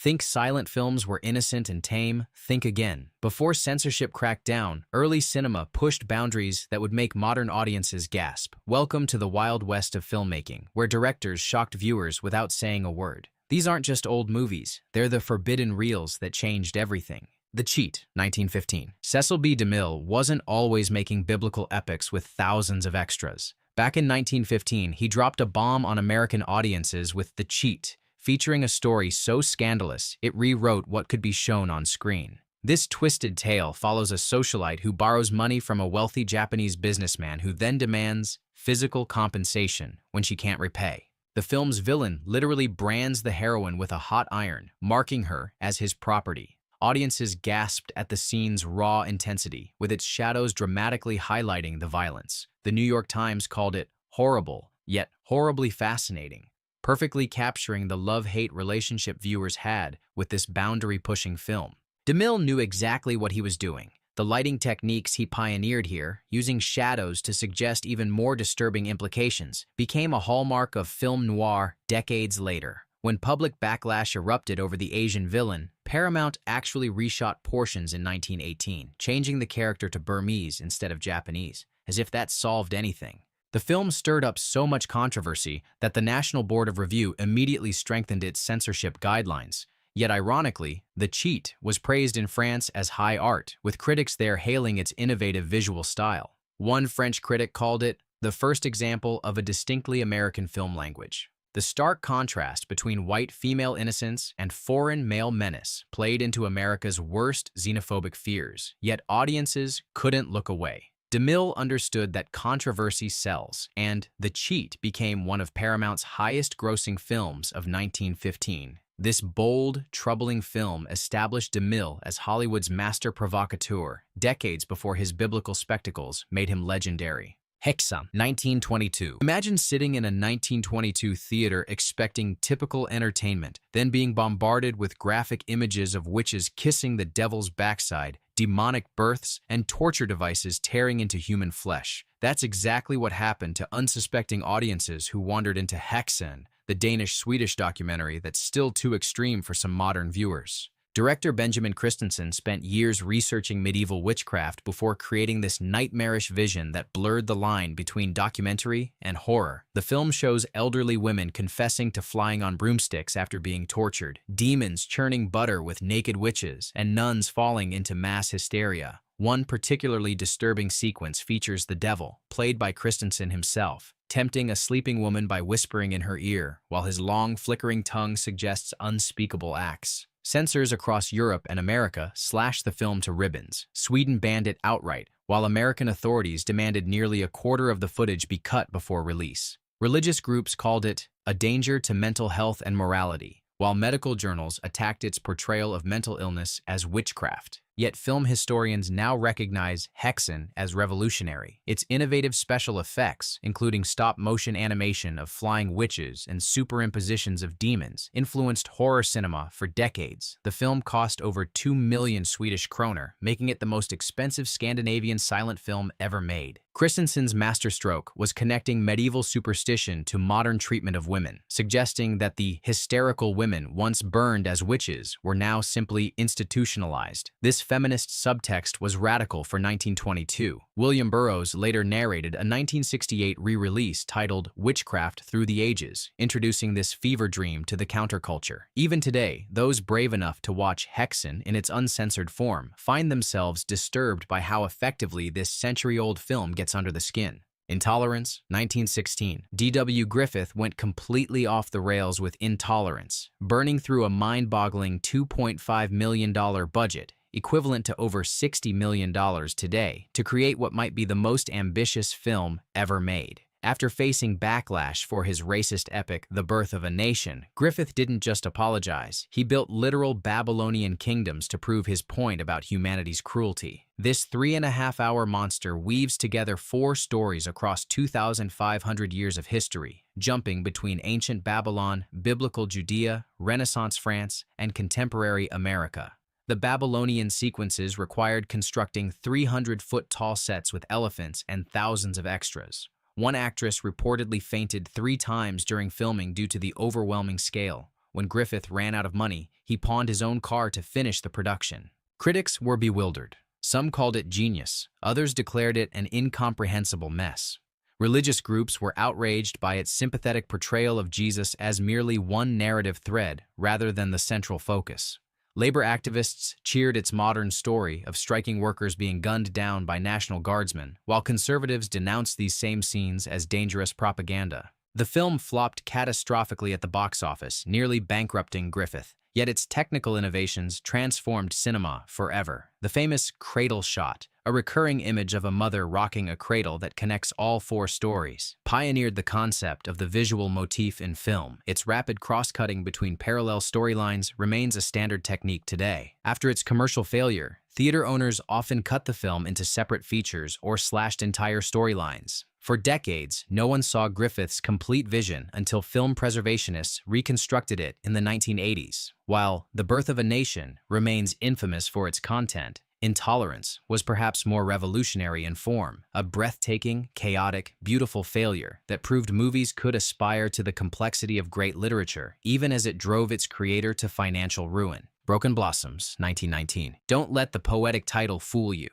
Think silent films were innocent and tame? Think again. Before censorship cracked down, early cinema pushed boundaries that would make modern audiences gasp. Welcome to the Wild West of filmmaking, where directors shocked viewers without saying a word. These aren't just old movies, they're the forbidden reels that changed everything. The Cheat, 1915. Cecil B. DeMille wasn't always making biblical epics with thousands of extras. Back in 1915, he dropped a bomb on American audiences with The Cheat, featuring a story so scandalous it rewrote what could be shown on screen. This twisted tale follows a socialite who borrows money from a wealthy Japanese businessman who then demands physical compensation when she can't repay. The film's villain literally brands the heroine with a hot iron, marking her as his property. Audiences gasped at the scene's raw intensity, with its shadows dramatically highlighting the violence. The New York Times called it horrible, yet horribly fascinating, perfectly capturing the love-hate relationship viewers had with this boundary-pushing film. DeMille knew exactly what he was doing. The lighting techniques he pioneered here, using shadows to suggest even more disturbing implications, became a hallmark of film noir decades later. When public backlash erupted over the Asian villain, Paramount actually reshot portions in 1918, changing the character to Burmese instead of Japanese, as if that solved anything. The film stirred up so much controversy that the National Board of Review immediately strengthened its censorship guidelines. Yet ironically, The Cheat was praised in France as high art, with critics there hailing its innovative visual style. One French critic called it the first example of a distinctly American film language. The stark contrast between white female innocence and foreign male menace played into America's worst xenophobic fears, yet audiences couldn't look away. DeMille understood that controversy sells, and The Cheat became one of Paramount's highest-grossing films of 1915. This bold, troubling film established DeMille as Hollywood's master provocateur, decades before his biblical spectacles made him legendary. Hexam, 1922. Imagine sitting in a 1922 theater expecting typical entertainment, then being bombarded with graphic images of witches kissing the devil's backside, demonic births, and torture devices tearing into human flesh. That's exactly what happened to unsuspecting audiences who wandered into Hexen, the Danish-Swedish documentary that's still too extreme for some modern viewers. Director Benjamin Christensen spent years researching medieval witchcraft before creating this nightmarish vision that blurred the line between documentary and horror. The film shows elderly women confessing to flying on broomsticks after being tortured, demons churning butter with naked witches, and nuns falling into mass hysteria. One particularly disturbing sequence features the devil, played by Christensen himself, tempting a sleeping woman by whispering in her ear, while his long, flickering tongue suggests unspeakable acts. Censors across Europe and America slashed the film to ribbons. Sweden banned it outright, while American authorities demanded nearly a quarter of the footage be cut before release. Religious groups called it a danger to mental health and morality, while medical journals attacked its portrayal of mental illness as witchcraft. Yet film historians now recognize Hexen as revolutionary. Its innovative special effects, including stop-motion animation of flying witches and superimpositions of demons, influenced horror cinema for decades. The film cost over 2 million Swedish kroner, making it the most expensive Scandinavian silent film ever made. Christensen's masterstroke was connecting medieval superstition to modern treatment of women, suggesting that the hysterical women once burned as witches were now simply institutionalized. This feminist subtext was radical for 1922. William Burroughs later narrated a 1968 re-release titled Witchcraft Through the Ages, introducing this fever dream to the counterculture. Even today, those brave enough to watch Hexen in its uncensored form find themselves disturbed by how effectively this century-old film gets under the skin. Intolerance, 1916. D.W. Griffith went completely off the rails with Intolerance, burning through a mind-boggling $2.5 million budget, equivalent to over $60 million today, to create what might be the most ambitious film ever made. After facing backlash for his racist epic, The Birth of a Nation, Griffith didn't just apologize. He built literal Babylonian kingdoms to prove his point about humanity's cruelty. This 3.5-hour monster weaves together 4 stories across 2,500 years of history, jumping between ancient Babylon, biblical Judea, Renaissance France, and contemporary America. The Babylonian sequences required constructing 300-foot-tall sets with elephants and thousands of extras. One actress reportedly fainted 3 times during filming due to the overwhelming scale, When Griffith ran out of money, he pawned his own car to finish the production. Critics were bewildered. Some called it genius, others declared it an incomprehensible mess. Religious groups were outraged by its sympathetic portrayal of Jesus as merely one narrative thread rather than the central focus. Labor activists cheered its modern story of striking workers being gunned down by National Guardsmen, while conservatives denounced these same scenes as dangerous propaganda. The film flopped catastrophically at the box office, nearly bankrupting Griffith, yet its technical innovations transformed cinema forever. The famous cradle shot, a recurring image of a mother rocking a cradle that connects all four stories, pioneered the concept of the visual motif in film. Its rapid cross-cutting between parallel storylines remains a standard technique today. After its commercial failure, theater owners often cut the film into separate features or slashed entire storylines. For decades, no one saw Griffith's complete vision until film preservationists reconstructed it in the 1980s. While The Birth of a Nation remains infamous for its content, Intolerance was perhaps more revolutionary in form, a breathtaking, chaotic, beautiful failure that proved movies could aspire to the complexity of great literature, even as it drove its creator to financial ruin. Broken Blossoms, 1919. Don't let the poetic title fool you.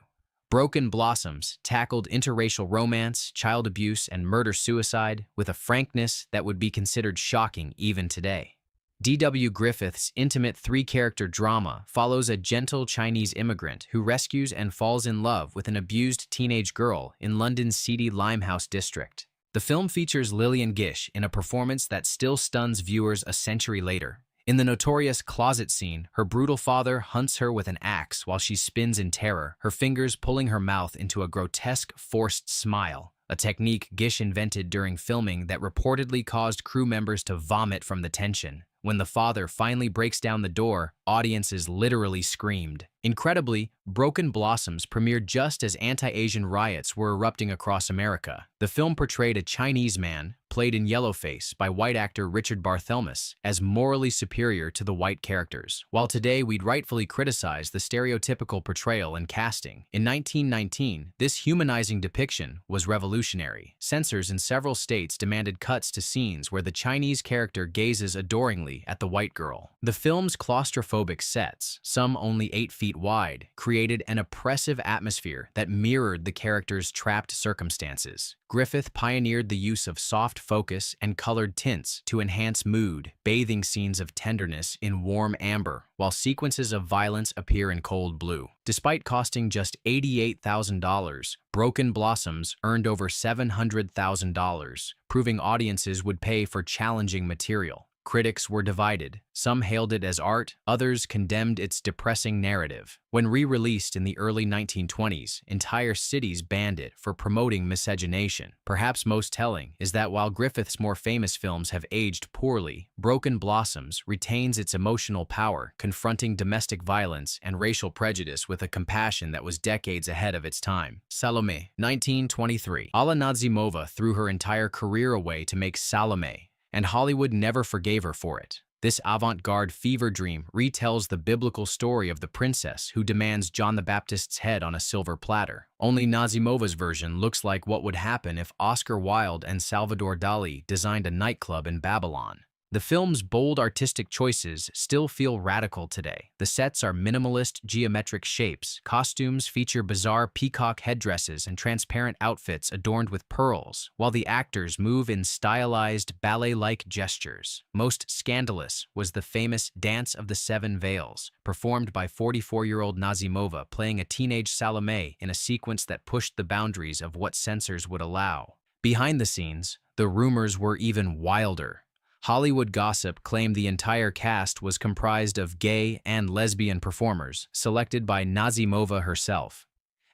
Broken Blossoms tackled interracial romance, child abuse, and murder-suicide with a frankness that would be considered shocking even today. D.W. Griffith's intimate three-character drama follows a gentle Chinese immigrant who rescues and falls in love with an abused teenage girl in London's seedy Limehouse district. The film features Lillian Gish in a performance that still stuns viewers a century later. In the notorious closet scene, her brutal father hunts her with an axe while she spins in terror, her fingers pulling her mouth into a grotesque, forced smile, a technique Gish invented during filming that reportedly caused crew members to vomit from the tension. When the father finally breaks down the door, audiences literally screamed. Incredibly, Broken Blossoms premiered just as anti-Asian riots were erupting across America. The film portrayed a Chinese man, played in yellowface by white actor Richard Barthelmess, as morally superior to the white characters, while today we'd rightfully criticize the stereotypical portrayal and casting. In 1919, this humanizing depiction was revolutionary. Censors in several states demanded cuts to scenes where the Chinese character gazes adoringly at the white girl. The film's claustrophobic sets, some only 8 feet wide, created an oppressive atmosphere that mirrored the character's trapped circumstances. Griffith pioneered the use of soft focus and colored tints to enhance mood, bathing scenes of tenderness in warm amber, while sequences of violence appear in cold blue. Despite costing just $88,000, Broken Blossoms earned over $700,000, proving audiences would pay for challenging material. Critics were divided. Some hailed it as art, others condemned its depressing narrative. When re-released in the early 1920s, entire cities banned it for promoting miscegenation. Perhaps most telling is that while Griffith's more famous films have aged poorly, Broken Blossoms retains its emotional power, confronting domestic violence and racial prejudice with a compassion that was decades ahead of its time. Salome, 1923. Alla Nazimova threw her entire career away to make Salome, and Hollywood never forgave her for it. This avant-garde fever dream retells the biblical story of the princess who demands John the Baptist's head on a silver platter. Only Nazimova's version looks like what would happen if Oscar Wilde and Salvador Dali designed a nightclub in Babylon. The film's bold artistic choices still feel radical today. The sets are minimalist, geometric shapes, costumes feature bizarre peacock headdresses and transparent outfits adorned with pearls, while the actors move in stylized, ballet-like gestures. Most scandalous was the famous Dance of the Seven Veils, performed by 44-year-old Nazimova playing a teenage Salome in a sequence that pushed the boundaries of what censors would allow. Behind the scenes, the rumors were even wilder. Hollywood gossip claimed the entire cast was comprised of gay and lesbian performers, selected by Nazimova herself.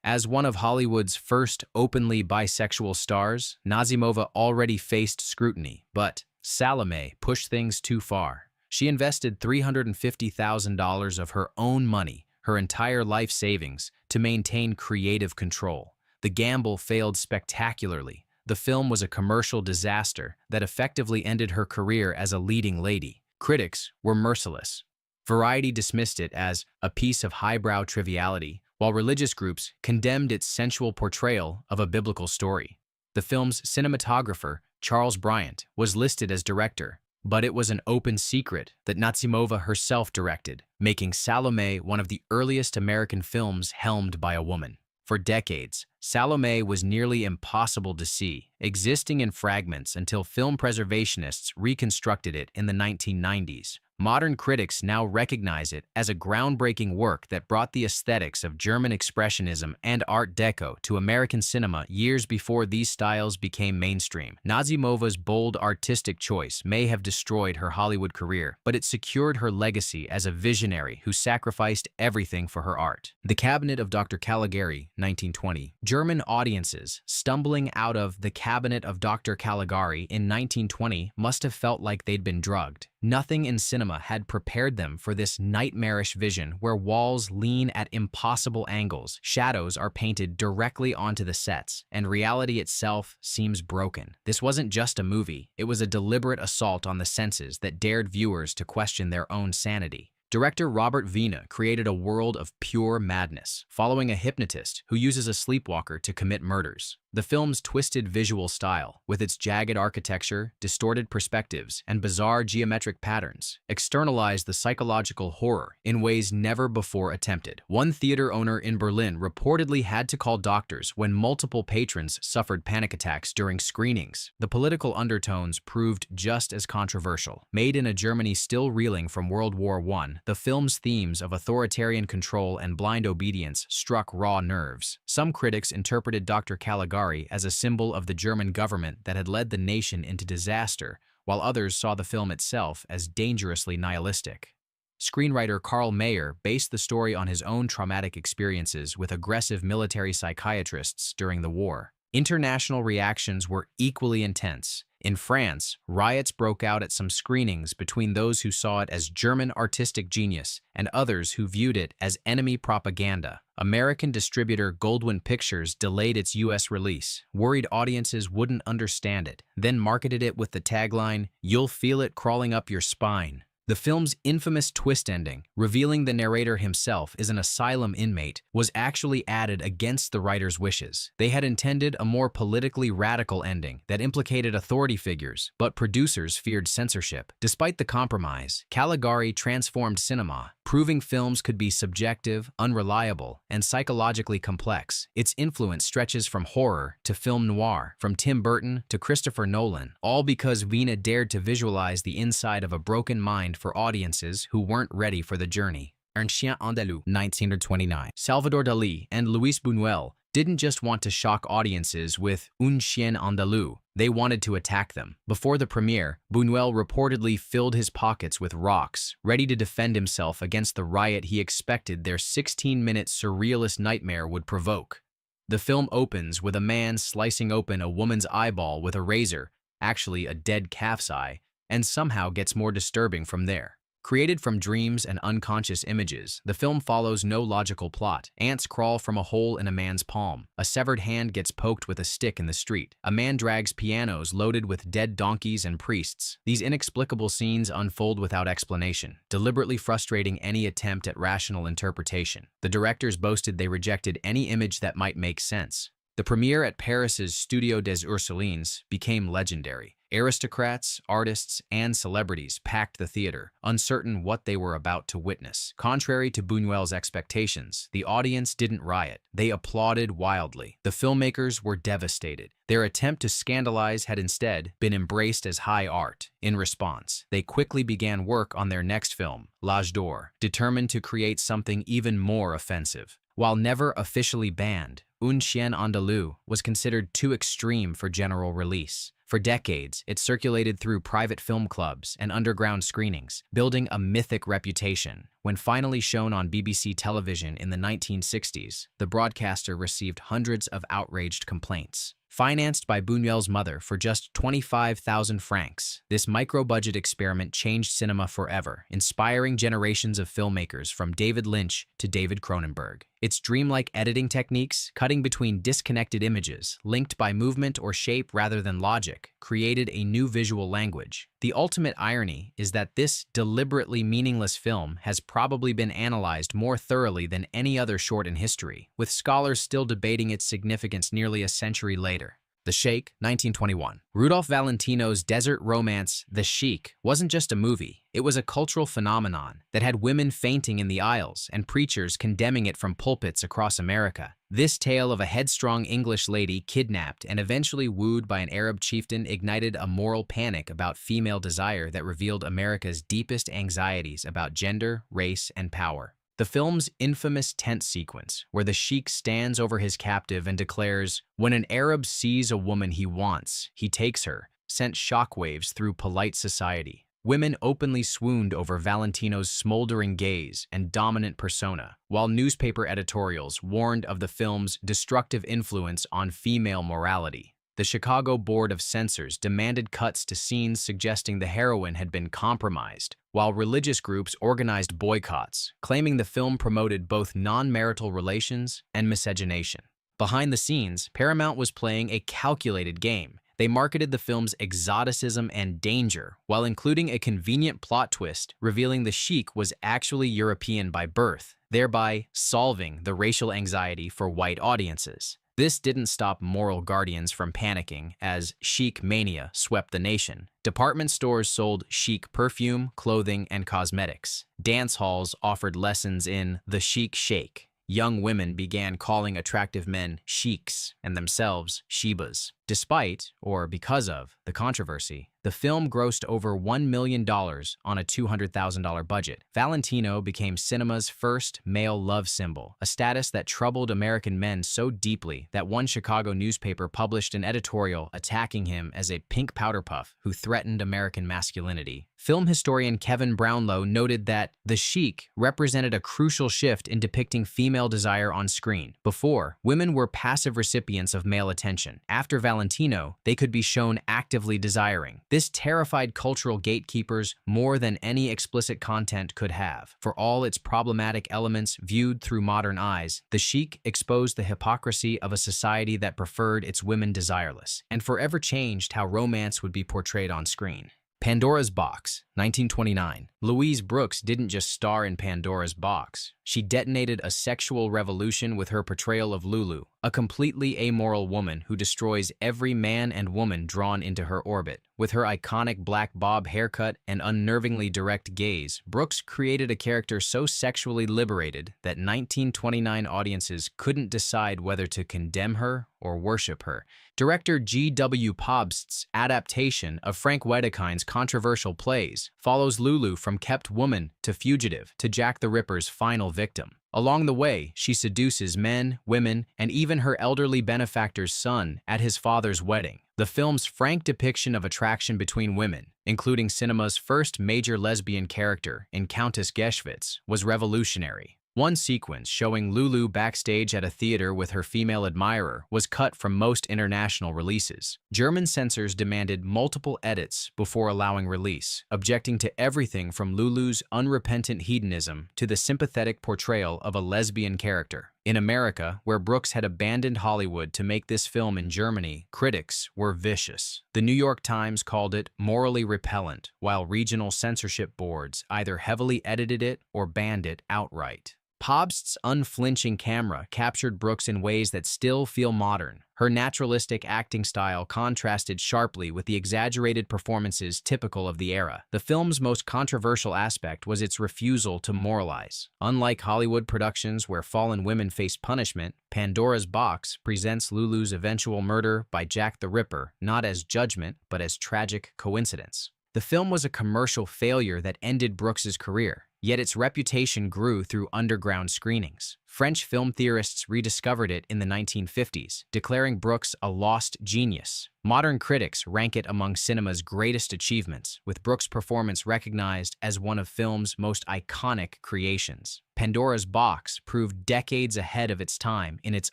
As one of Hollywood's first openly bisexual stars, Nazimova already faced scrutiny, but Salome pushed things too far. She invested $350,000 of her own money, her entire life savings, to maintain creative control. The gamble failed spectacularly. The film was a commercial disaster that effectively ended her career as a leading lady. Critics were merciless. Variety dismissed it as a piece of highbrow triviality, while religious groups condemned its sensual portrayal of a biblical story. The film's cinematographer, Charles Bryant, was listed as director, But it was an open secret that Nazimova herself directed, making Salome one of the earliest American films helmed by a woman. For decades, Salome was nearly impossible to see, existing in fragments until film preservationists reconstructed it in the 1990s. Modern critics now recognize it as a groundbreaking work that brought the aesthetics of German Expressionism and Art Deco to American cinema years before these styles became mainstream. Nazimova's bold artistic choice may have destroyed her Hollywood career, but it secured her legacy as a visionary who sacrificed everything for her art. The Cabinet of Dr. Caligari, 1920. German audiences stumbling out of The Cabinet of Dr. Caligari in 1920 must have felt like they'd been drugged. Nothing in cinema had prepared them for this nightmarish vision where walls lean at impossible angles, shadows are painted directly onto the sets, and reality itself seems broken. This wasn't just a movie, it was a deliberate assault on the senses that dared viewers to question their own sanity. Director Robert Wiene created a world of pure madness, following a hypnotist who uses a sleepwalker to commit murders. The film's twisted visual style, with its jagged architecture, distorted perspectives, and bizarre geometric patterns, externalized the psychological horror in ways never before attempted. One theater owner in Berlin reportedly had to call doctors when multiple patrons suffered panic attacks during screenings. The political undertones proved just as controversial. Made in a Germany still reeling from World War I, the film's themes of authoritarian control and blind obedience struck raw nerves. Some critics interpreted Dr. Caligari as a symbol of the German government that had led the nation into disaster, while others saw the film itself as dangerously nihilistic. Screenwriter Karl Mayer based the story on his own traumatic experiences with aggressive military psychiatrists during the war. International reactions were equally intense. In France, riots broke out at some screenings between those who saw it as German artistic genius and others who viewed it as enemy propaganda. American distributor Goldwyn Pictures delayed its U.S. release, worried audiences wouldn't understand it, then marketed it with the tagline, "You'll feel it crawling up your spine." The film's infamous twist ending, revealing the narrator himself is an asylum inmate, was actually added against the writer's wishes. They had intended a more politically radical ending that implicated authority figures, but producers feared censorship. Despite the compromise, Caligari transformed cinema, proving films could be subjective, unreliable, and psychologically complex. Its influence stretches from horror to film noir, from Tim Burton to Christopher Nolan, all because Wiene dared to visualize the inside of a broken mind for audiences who weren't ready for the journey. Un Chien Andalou, 1929. Salvador Dalí and Luis Buñuel didn't just want to shock audiences with Un Chien Andalou, they wanted to attack them. Before the premiere, Buñuel reportedly filled his pockets with rocks, ready to defend himself against the riot he expected their 16-minute surrealist nightmare would provoke. The film opens with a man slicing open a woman's eyeball with a razor, actually a dead calf's eye, and somehow gets more disturbing from there. Created from dreams and unconscious images, the film follows no logical plot. Ants crawl from a hole in a man's palm. A severed hand gets poked with a stick in the street. A man drags pianos loaded with dead donkeys and priests. These inexplicable scenes unfold without explanation, deliberately frustrating any attempt at rational interpretation. The directors boasted they rejected any image that might make sense. The premiere at Paris's Studio des Ursulines became legendary. Aristocrats, artists, and celebrities packed the theater, uncertain what they were about to witness. Contrary to Buñuel's expectations, the audience didn't riot. They applauded wildly. The filmmakers were devastated. Their attempt to scandalize had instead been embraced as high art. In response, they quickly began work on their next film, L'Âge d'Or, determined to create something even more offensive. While never officially banned, Un Chien Andalou was considered too extreme for general release. For decades, it circulated through private film clubs and underground screenings, building a mythic reputation. When finally shown on BBC television in the 1960s, the broadcaster received hundreds of outraged complaints. Financed by Buñuel's mother for just 25,000 francs, this micro-budget experiment changed cinema forever, inspiring generations of filmmakers from David Lynch to David Cronenberg. Its dreamlike editing techniques, cutting between disconnected images, linked by movement or shape rather than logic, created a new visual language. The ultimate irony is that this deliberately meaningless film has probably been analyzed more thoroughly than any other short in history, with scholars still debating its significance nearly a century later. The Sheik, 1921. Rudolph Valentino's desert romance, The Sheik, wasn't just a movie. It was a cultural phenomenon that had women fainting in the aisles and preachers condemning it from pulpits across America. This tale of a headstrong English lady kidnapped and eventually wooed by an Arab chieftain ignited a moral panic about female desire that revealed America's deepest anxieties about gender, race, and power. The film's infamous tent sequence, where the sheik stands over his captive and declares, "When an Arab sees a woman he wants, he takes her," sent shockwaves through polite society. Women openly swooned over Valentino's smoldering gaze and dominant persona, while newspaper editorials warned of the film's destructive influence on female morality. The Chicago Board of Censors demanded cuts to scenes suggesting the heroine had been compromised, while religious groups organized boycotts, claiming the film promoted both non-marital relations and miscegenation. Behind the scenes, Paramount was playing a calculated game. They marketed the film's exoticism and danger, while including a convenient plot twist revealing the sheik was actually European by birth, thereby solving the racial anxiety for white audiences. This didn't stop moral guardians from panicking as chic mania swept the nation. Department stores sold chic perfume, clothing, and cosmetics. Dance halls offered lessons in the chic shake. Young women began calling attractive men sheiks and themselves shebas. Despite, or because of, the controversy, the film grossed over $1 million on a $200,000 budget. Valentino became cinema's first male love symbol, a status that troubled American men so deeply that one Chicago newspaper published an editorial attacking him as a pink powder puff who threatened American masculinity. Film historian Kevin Brownlow noted that The Sheik represented a crucial shift in depicting female desire on screen. Before, women were passive recipients of male attention. After Valentino, they could be shown actively desiring. This terrified cultural gatekeepers more than any explicit content could have. For all its problematic elements viewed through modern eyes, The Sheik exposed the hypocrisy of a society that preferred its women desireless, and forever changed how romance would be portrayed on screen. Pandora's Box, 1929. Louise Brooks didn't just star in Pandora's Box. She detonated a sexual revolution with her portrayal of Lulu, a completely amoral woman who destroys every man and woman drawn into her orbit. With her iconic black bob haircut and unnervingly direct gaze, Brooks created a character so sexually liberated that 1929 audiences couldn't decide whether to condemn her or worship her. Director G.W. Pobst's adaptation of Frank Wedekind's controversial plays follows Lulu from kept woman to fugitive to Jack the Ripper's final victim. Along the way, she seduces men, women, and even her elderly benefactor's son at his father's wedding. The film's frank depiction of attraction between women, including cinema's first major lesbian character in Countess Geschwitz, was revolutionary. One sequence showing Lulu backstage at a theater with her female admirer was cut from most international releases. German censors demanded multiple edits before allowing release, objecting to everything from Lulu's unrepentant hedonism to the sympathetic portrayal of a lesbian character. In America, where Brooks had abandoned Hollywood to make this film in Germany, critics were vicious. The New York Times called it morally repellent, while regional censorship boards either heavily edited it or banned it outright. Pobst's unflinching camera captured Brooks in ways that still feel modern. Her naturalistic acting style contrasted sharply with the exaggerated performances typical of the era. The film's most controversial aspect was its refusal to moralize. Unlike Hollywood productions where fallen women face punishment, Pandora's Box presents Lulu's eventual murder by Jack the Ripper not as judgment, but as tragic coincidence. The film was a commercial failure that ended Brooks's career. Yet its reputation grew through underground screenings. French film theorists rediscovered it in the 1950s, declaring Brooks a lost genius. Modern critics rank it among cinema's greatest achievements, with Brooks' performance recognized as one of film's most iconic creations. Pandora's Box proved decades ahead of its time in its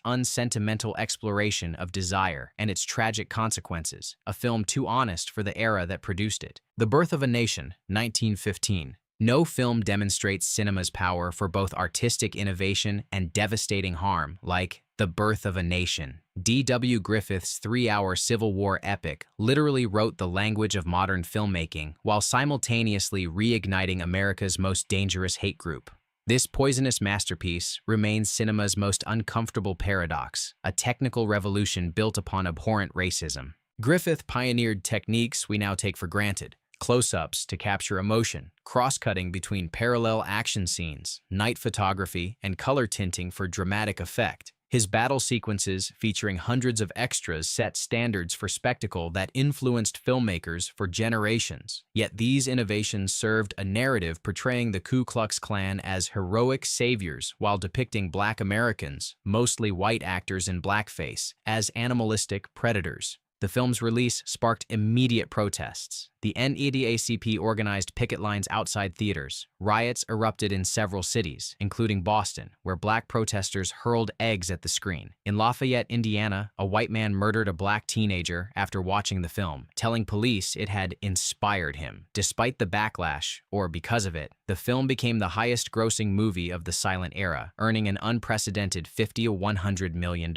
unsentimental exploration of desire and its tragic consequences, a film too honest for the era that produced it. The Birth of a Nation, 1915. No film demonstrates cinema's power for both artistic innovation and devastating harm like The Birth of a Nation. D.W. Griffith's three-hour Civil War epic literally wrote the language of modern filmmaking while simultaneously reigniting America's most dangerous hate group. This poisonous masterpiece remains cinema's most uncomfortable paradox, a technical revolution built upon abhorrent racism. Griffith pioneered techniques we now take for granted: close-ups to capture emotion, cross-cutting between parallel action scenes, night photography, and color tinting for dramatic effect. His battle sequences, featuring hundreds of extras, set standards for spectacle that influenced filmmakers for generations. Yet these innovations served a narrative portraying the Ku Klux Klan as heroic saviors while depicting Black Americans, mostly white actors in blackface, as animalistic predators. The film's release sparked immediate protests. The NAACP organized picket lines outside theaters. Riots erupted in several cities, including Boston, where Black protesters hurled eggs at the screen. In Lafayette, Indiana, a white man murdered a Black teenager after watching the film, telling police it had inspired him. Despite the backlash, or because of it, the film became the highest-grossing movie of the silent era, earning an unprecedented $50 to $100 million.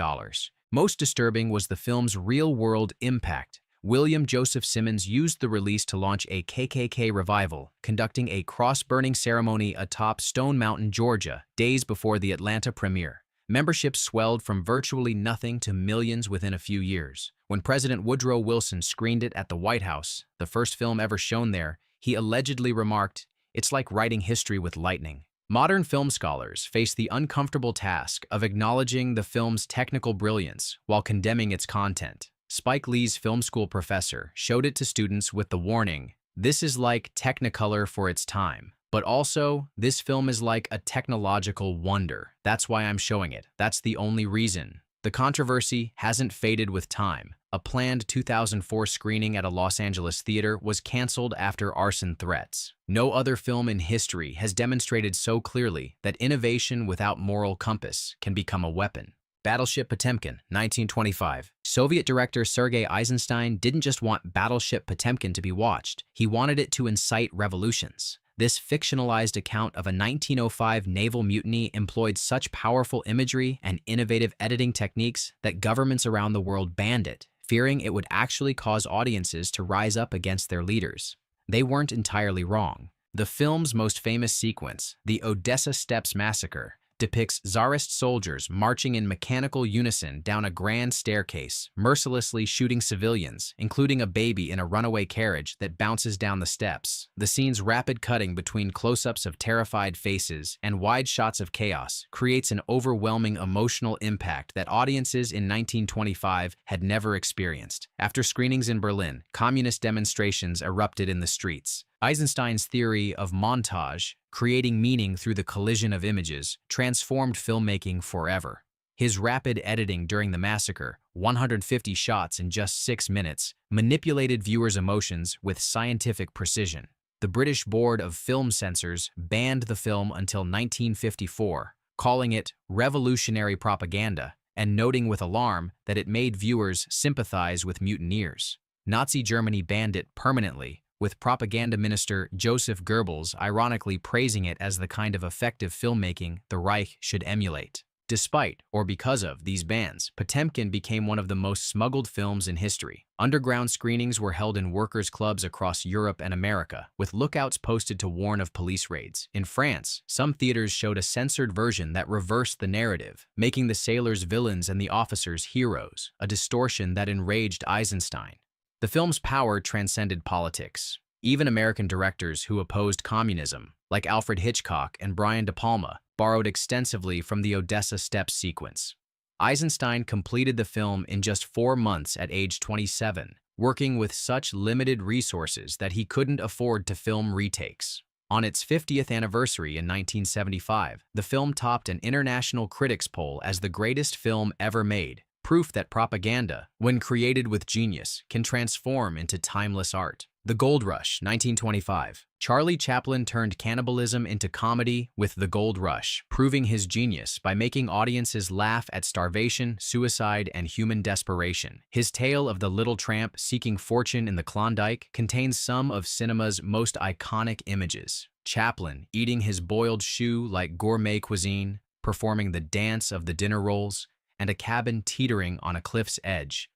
Most disturbing was the film's real-world impact. William Joseph Simmons used the release to launch a KKK revival, conducting a cross-burning ceremony atop Stone Mountain, Georgia, days before the Atlanta premiere. Membership swelled from virtually nothing to millions within a few years. When President Woodrow Wilson screened it at the White House, the first film ever shown there, he allegedly remarked, "It's like writing history with lightning." Modern film scholars face the uncomfortable task of acknowledging the film's technical brilliance while condemning its content. Spike Lee's film school professor showed it to students with the warning, "This is like Technicolor for its time, but also, this film is like a technological wonder. That's why I'm showing it. That's the only reason." The controversy hasn't faded with time. A planned 2004 screening at a Los Angeles theater was canceled after arson threats. No other film in history has demonstrated so clearly that innovation without moral compass can become a weapon. Battleship Potemkin, 1925. Soviet director Sergei Eisenstein didn't just want Battleship Potemkin to be watched, he wanted it to incite revolutions. This fictionalized account of a 1905 naval mutiny employed such powerful imagery and innovative editing techniques that governments around the world banned it, fearing it would actually cause audiences to rise up against their leaders. They weren't entirely wrong. The film's most famous sequence, the Odessa Steps Massacre, depicts Tsarist soldiers marching in mechanical unison down a grand staircase, mercilessly shooting civilians, including a baby in a runaway carriage that bounces down the steps. The scene's rapid cutting between close-ups of terrified faces and wide shots of chaos creates an overwhelming emotional impact that audiences in 1925 had never experienced. After screenings in Berlin, communist demonstrations erupted in the streets. Eisenstein's theory of montage, creating meaning through the collision of images, transformed filmmaking forever. His rapid editing during the massacre, 150 shots in just 6 minutes, manipulated viewers' emotions with scientific precision. The British Board of Film Censors banned the film until 1954, calling it revolutionary propaganda and noting with alarm that it made viewers sympathize with mutineers. Nazi Germany banned it permanently, with propaganda minister Joseph Goebbels ironically praising it as the kind of effective filmmaking the Reich should emulate. Despite, or because of, these bans, Potemkin became one of the most smuggled films in history. Underground screenings were held in workers' clubs across Europe and America, with lookouts posted to warn of police raids. In France, some theaters showed a censored version that reversed the narrative, making the sailors villains and the officers heroes, a distortion that enraged Eisenstein. The film's power transcended politics. Even American directors who opposed communism, like Alfred Hitchcock and Brian De Palma, borrowed extensively from the Odessa Steps sequence. Eisenstein completed the film in just 4 months at age 27, working with such limited resources that he couldn't afford to film retakes. On its 50th anniversary in 1975, the film topped an international critics poll as the greatest film ever made, proof that propaganda, when created with genius, can transform into timeless art. The Gold Rush, 1925. Charlie Chaplin turned cannibalism into comedy with The Gold Rush, proving his genius by making audiences laugh at starvation, suicide, and human desperation. His tale of the little tramp seeking fortune in the Klondike contains some of cinema's most iconic images. Chaplin eating his boiled shoe like gourmet cuisine, performing the dance of the dinner rolls, and a cabin teetering on a cliff's edge.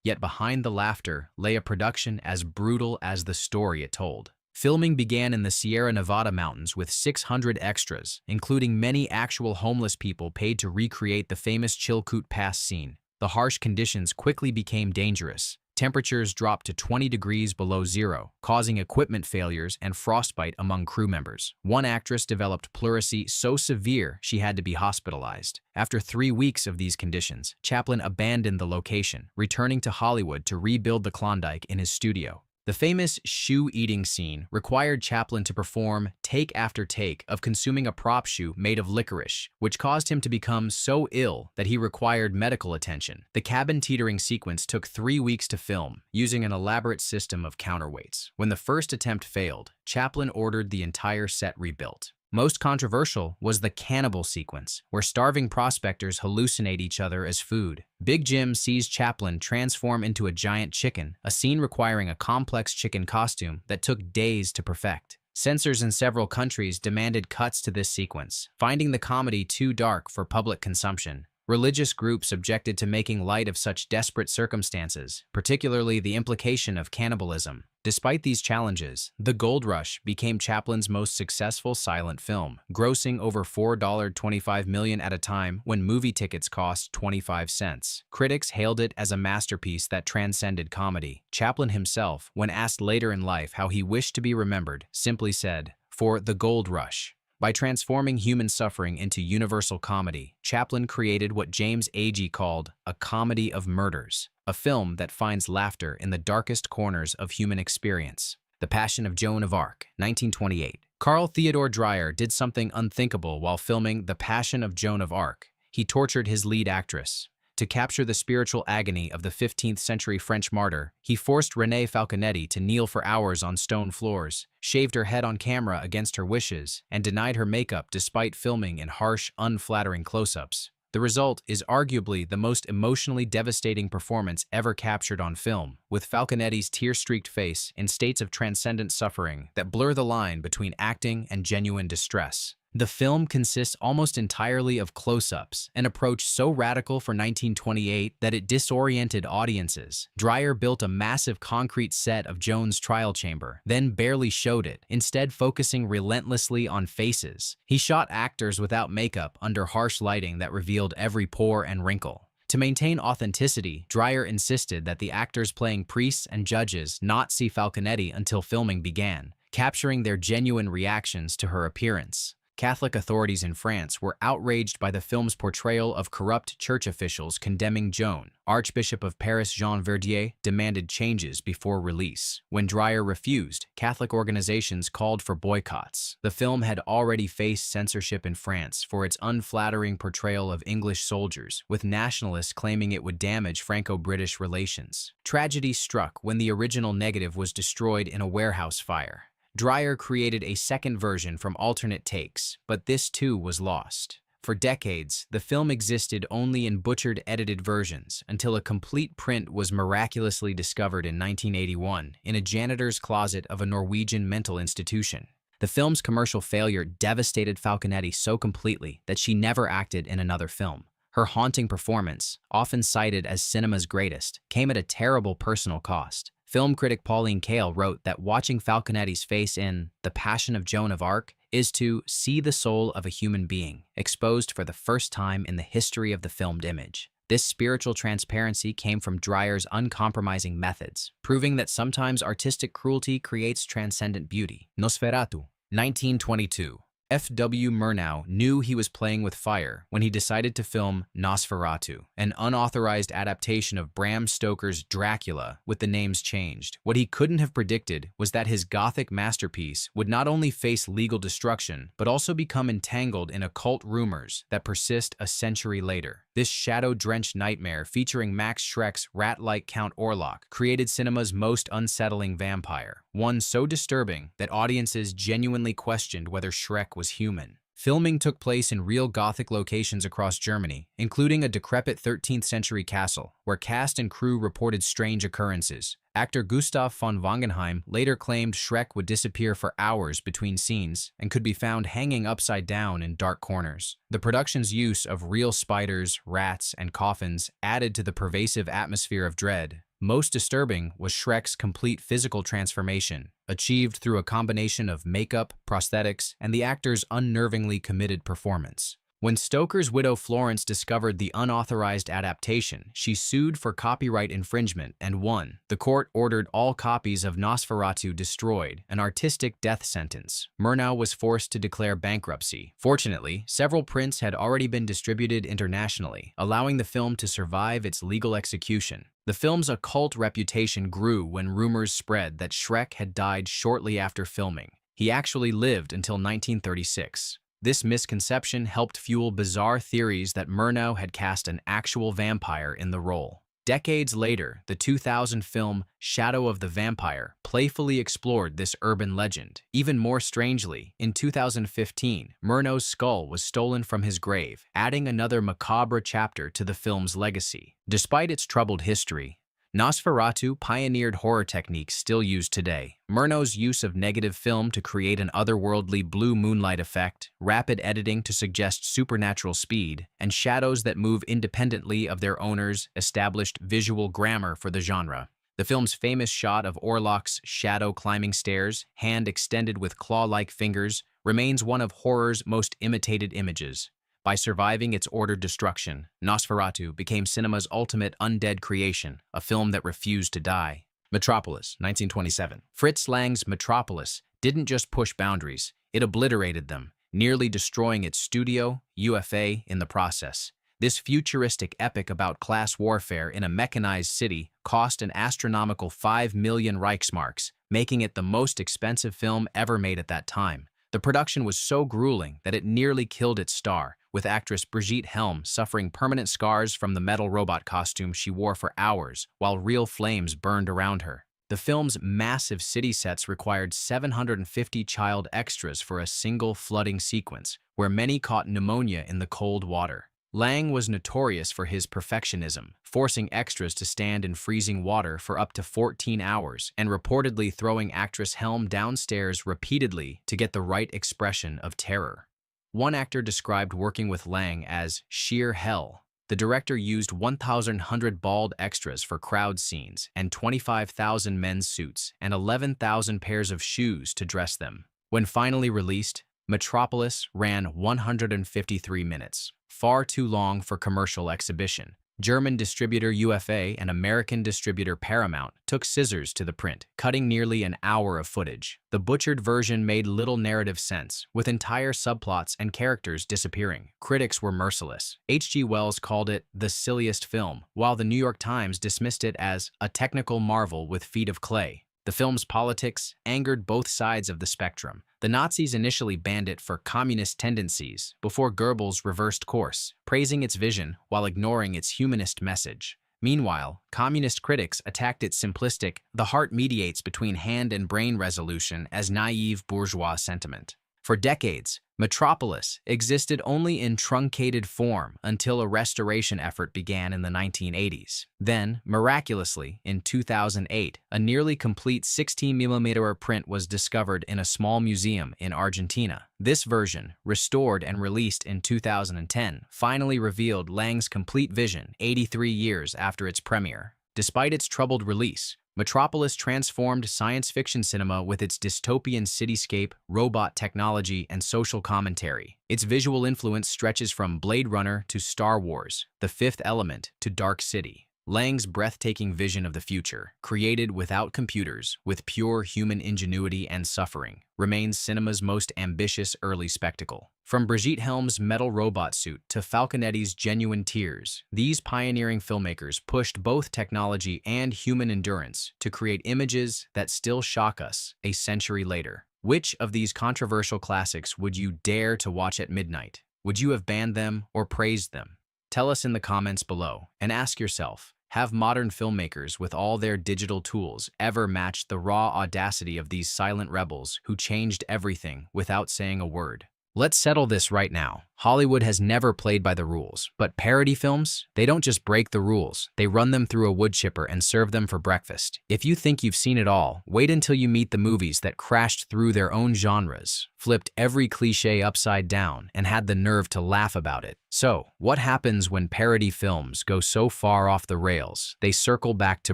Yet behind the laughter lay a production as brutal as the story it told. Filming began in the Sierra Nevada mountains with 600 extras, including many actual homeless people paid to recreate the famous Chilkoot Pass scene. The harsh conditions quickly became dangerous. Temperatures dropped to 20 degrees below zero, causing equipment failures and frostbite among crew members. One actress developed pleurisy so severe she had to be hospitalized. After 3 weeks of these conditions, Chaplin abandoned the location, returning to Hollywood to rebuild the Klondike in his studio. The famous shoe-eating scene required Chaplin to perform take after take of consuming a prop shoe made of licorice, which caused him to become so ill that he required medical attention. The cabin teetering sequence took 3 weeks to film, using an elaborate system of counterweights. When the first attempt failed, Chaplin ordered the entire set rebuilt. Most controversial was the cannibal sequence, where starving prospectors hallucinate each other as food. Big Jim sees Chaplin transform into a giant chicken, a scene requiring a complex chicken costume that took days to perfect. Censors in several countries demanded cuts to this sequence, finding the comedy too dark for public consumption. Religious groups objected to making light of such desperate circumstances, particularly the implication of cannibalism. Despite these challenges, The Gold Rush became Chaplin's most successful silent film, grossing over $4.25 million at a time when movie tickets cost 25 cents. Critics hailed it as a masterpiece that transcended comedy. Chaplin himself, when asked later in life how he wished to be remembered, simply said, "For The Gold Rush." By transforming human suffering into universal comedy, Chaplin created what James Agee called a comedy of murders, a film that finds laughter in the darkest corners of human experience. The Passion of Joan of Arc, 1928. Carl Theodor Dreyer did something unthinkable while filming The Passion of Joan of Arc. He tortured his lead actress. To capture the spiritual agony of the 15th century French martyr, he forced Renée Falconetti to kneel for hours on stone floors, shaved her head on camera against her wishes, and denied her makeup despite filming in harsh, unflattering close-ups. The result is arguably the most emotionally devastating performance ever captured on film, with Falconetti's tear-streaked face in states of transcendent suffering that blur the line between acting and genuine distress. The film consists almost entirely of close-ups, an approach so radical for 1928 that it disoriented audiences. Dreyer built a massive concrete set of Joan's trial chamber, then barely showed it, instead focusing relentlessly on faces. He shot actors without makeup under harsh lighting that revealed every pore and wrinkle. To maintain authenticity, Dreyer insisted that the actors playing priests and judges not see Falconetti until filming began, capturing their genuine reactions to her appearance. Catholic authorities in France were outraged by the film's portrayal of corrupt church officials condemning Joan. Archbishop of Paris Jean Verdier demanded changes before release. When Dreyer refused, Catholic organizations called for boycotts. The film had already faced censorship in France for its unflattering portrayal of English soldiers, with nationalists claiming it would damage Franco-British relations. Tragedy struck when the original negative was destroyed in a warehouse fire. Dreyer created a second version from alternate takes, but this too was lost. For decades, the film existed only in butchered edited versions until a complete print was miraculously discovered in 1981 in a janitor's closet of a Norwegian mental institution. The film's commercial failure devastated Falconetti so completely that she never acted in another film. Her haunting performance, often cited as cinema's greatest, came at a terrible personal cost. Film critic Pauline Kael wrote that watching Falconetti's face in The Passion of Joan of Arc is to see the soul of a human being, exposed for the first time in the history of the filmed image. This spiritual transparency came from Dreyer's uncompromising methods, proving that sometimes artistic cruelty creates transcendent beauty. Nosferatu, 1922. F.W. Murnau knew he was playing with fire when he decided to film Nosferatu, an unauthorized adaptation of Bram Stoker's Dracula with the names changed. What he couldn't have predicted was that his Gothic masterpiece would not only face legal destruction, but also become entangled in occult rumors that persist a century later. This shadow-drenched nightmare featuring Max Schreck's rat-like Count Orlok created cinema's most unsettling vampire, one so disturbing that audiences genuinely questioned whether Schreck was human. Filming took place in real Gothic locations across Germany, including a decrepit 13th century castle, where cast and crew reported strange occurrences. Actor Gustav von Wangenheim later claimed Schreck would disappear for hours between scenes and could be found hanging upside down in dark corners. The production's use of real spiders, rats, and coffins added to the pervasive atmosphere of dread. Most disturbing was Shrek's complete physical transformation, achieved through a combination of makeup, prosthetics, and the actor's unnervingly committed performance. When Stoker's widow Florence discovered the unauthorized adaptation, she sued for copyright infringement and won. The court ordered all copies of Nosferatu destroyed, an artistic death sentence. Murnau was forced to declare bankruptcy. Fortunately, several prints had already been distributed internationally, allowing the film to survive its legal execution. The film's occult reputation grew when rumors spread that Shrek had died shortly after filming. He actually lived until 1936. This misconception helped fuel bizarre theories that Murnau had cast an actual vampire in the role. Decades later, the 2000 film Shadow of the Vampire playfully explored this urban legend. Even more strangely, in 2015, Murnau's skull was stolen from his grave, adding another macabre chapter to the film's legacy. Despite its troubled history, Nosferatu pioneered horror techniques still used today. Murnau's use of negative film to create an otherworldly blue moonlight effect, rapid editing to suggest supernatural speed, and shadows that move independently of their owners established visual grammar for the genre. The film's famous shot of Orlok's shadow climbing stairs, hand extended with claw-like fingers, remains one of horror's most imitated images. By surviving its ordered destruction, Nosferatu became cinema's ultimate undead creation, a film that refused to die. Metropolis, 1927. Fritz Lang's Metropolis didn't just push boundaries, it obliterated them, nearly destroying its studio, UFA, in the process. This futuristic epic about class warfare in a mechanized city cost an astronomical 5 million Reichsmarks, making it the most expensive film ever made at that time. The production was so grueling that it nearly killed its star, with actress Brigitte Helm suffering permanent scars from the metal robot costume she wore for hours, while real flames burned around her. The film's massive city sets required 750 child extras for a single flooding sequence, where many caught pneumonia in the cold water. Lang was notorious for his perfectionism, forcing extras to stand in freezing water for up to 14 hours and reportedly throwing actress Helm downstairs repeatedly to get the right expression of terror. One actor described working with Lang as sheer hell. The director used 1,100 bald extras for crowd scenes and 25,000 men's suits and 11,000 pairs of shoes to dress them. When finally released, Metropolis ran 153 minutes, far too long for commercial exhibition. German distributor UFA and American distributor Paramount took scissors to the print, cutting nearly an hour of footage. The butchered version made little narrative sense, with entire subplots and characters disappearing. Critics were merciless. H.G. Wells called it the silliest film, while the New York Times dismissed it as a technical marvel with feet of clay. The film's politics angered both sides of the spectrum. The Nazis initially banned it for communist tendencies before Goebbels reversed course, praising its vision while ignoring its humanist message. Meanwhile, communist critics attacked its simplistic, the heart mediates between hand and brain resolution as naive bourgeois sentiment. For decades, Metropolis existed only in truncated form until a restoration effort began in the 1980s. Then, miraculously, in 2008, a nearly complete 16mm print was discovered in a small museum in Argentina. This version, restored and released in 2010, finally revealed Lang's complete vision 83 years after its premiere. Despite its troubled release, Metropolis transformed science fiction cinema with its dystopian cityscape, robot technology, and social commentary. Its visual influence stretches from Blade Runner to Star Wars, The Fifth Element to Dark City. Lang's breathtaking vision of the future, created without computers, with pure human ingenuity and suffering, remains cinema's most ambitious early spectacle. From Brigitte Helm's metal robot suit to Falconetti's genuine tears, these pioneering filmmakers pushed both technology and human endurance to create images that still shock us a century later. Which of these controversial classics would you dare to watch at midnight? Would you have banned them or praised them? Tell us in the comments below, and ask yourself, have modern filmmakers with all their digital tools ever matched the raw audacity of these silent rebels who changed everything without saying a word? Let's settle this right now. Hollywood has never played by the rules, but parody films, they don't just break the rules, they run them through a wood chipper and serve them for breakfast. If you think you've seen it all, wait until you meet the movies that crashed through their own genres, flipped every cliché upside down, and had the nerve to laugh about it. So, what happens when parody films go so far off the rails, they circle back to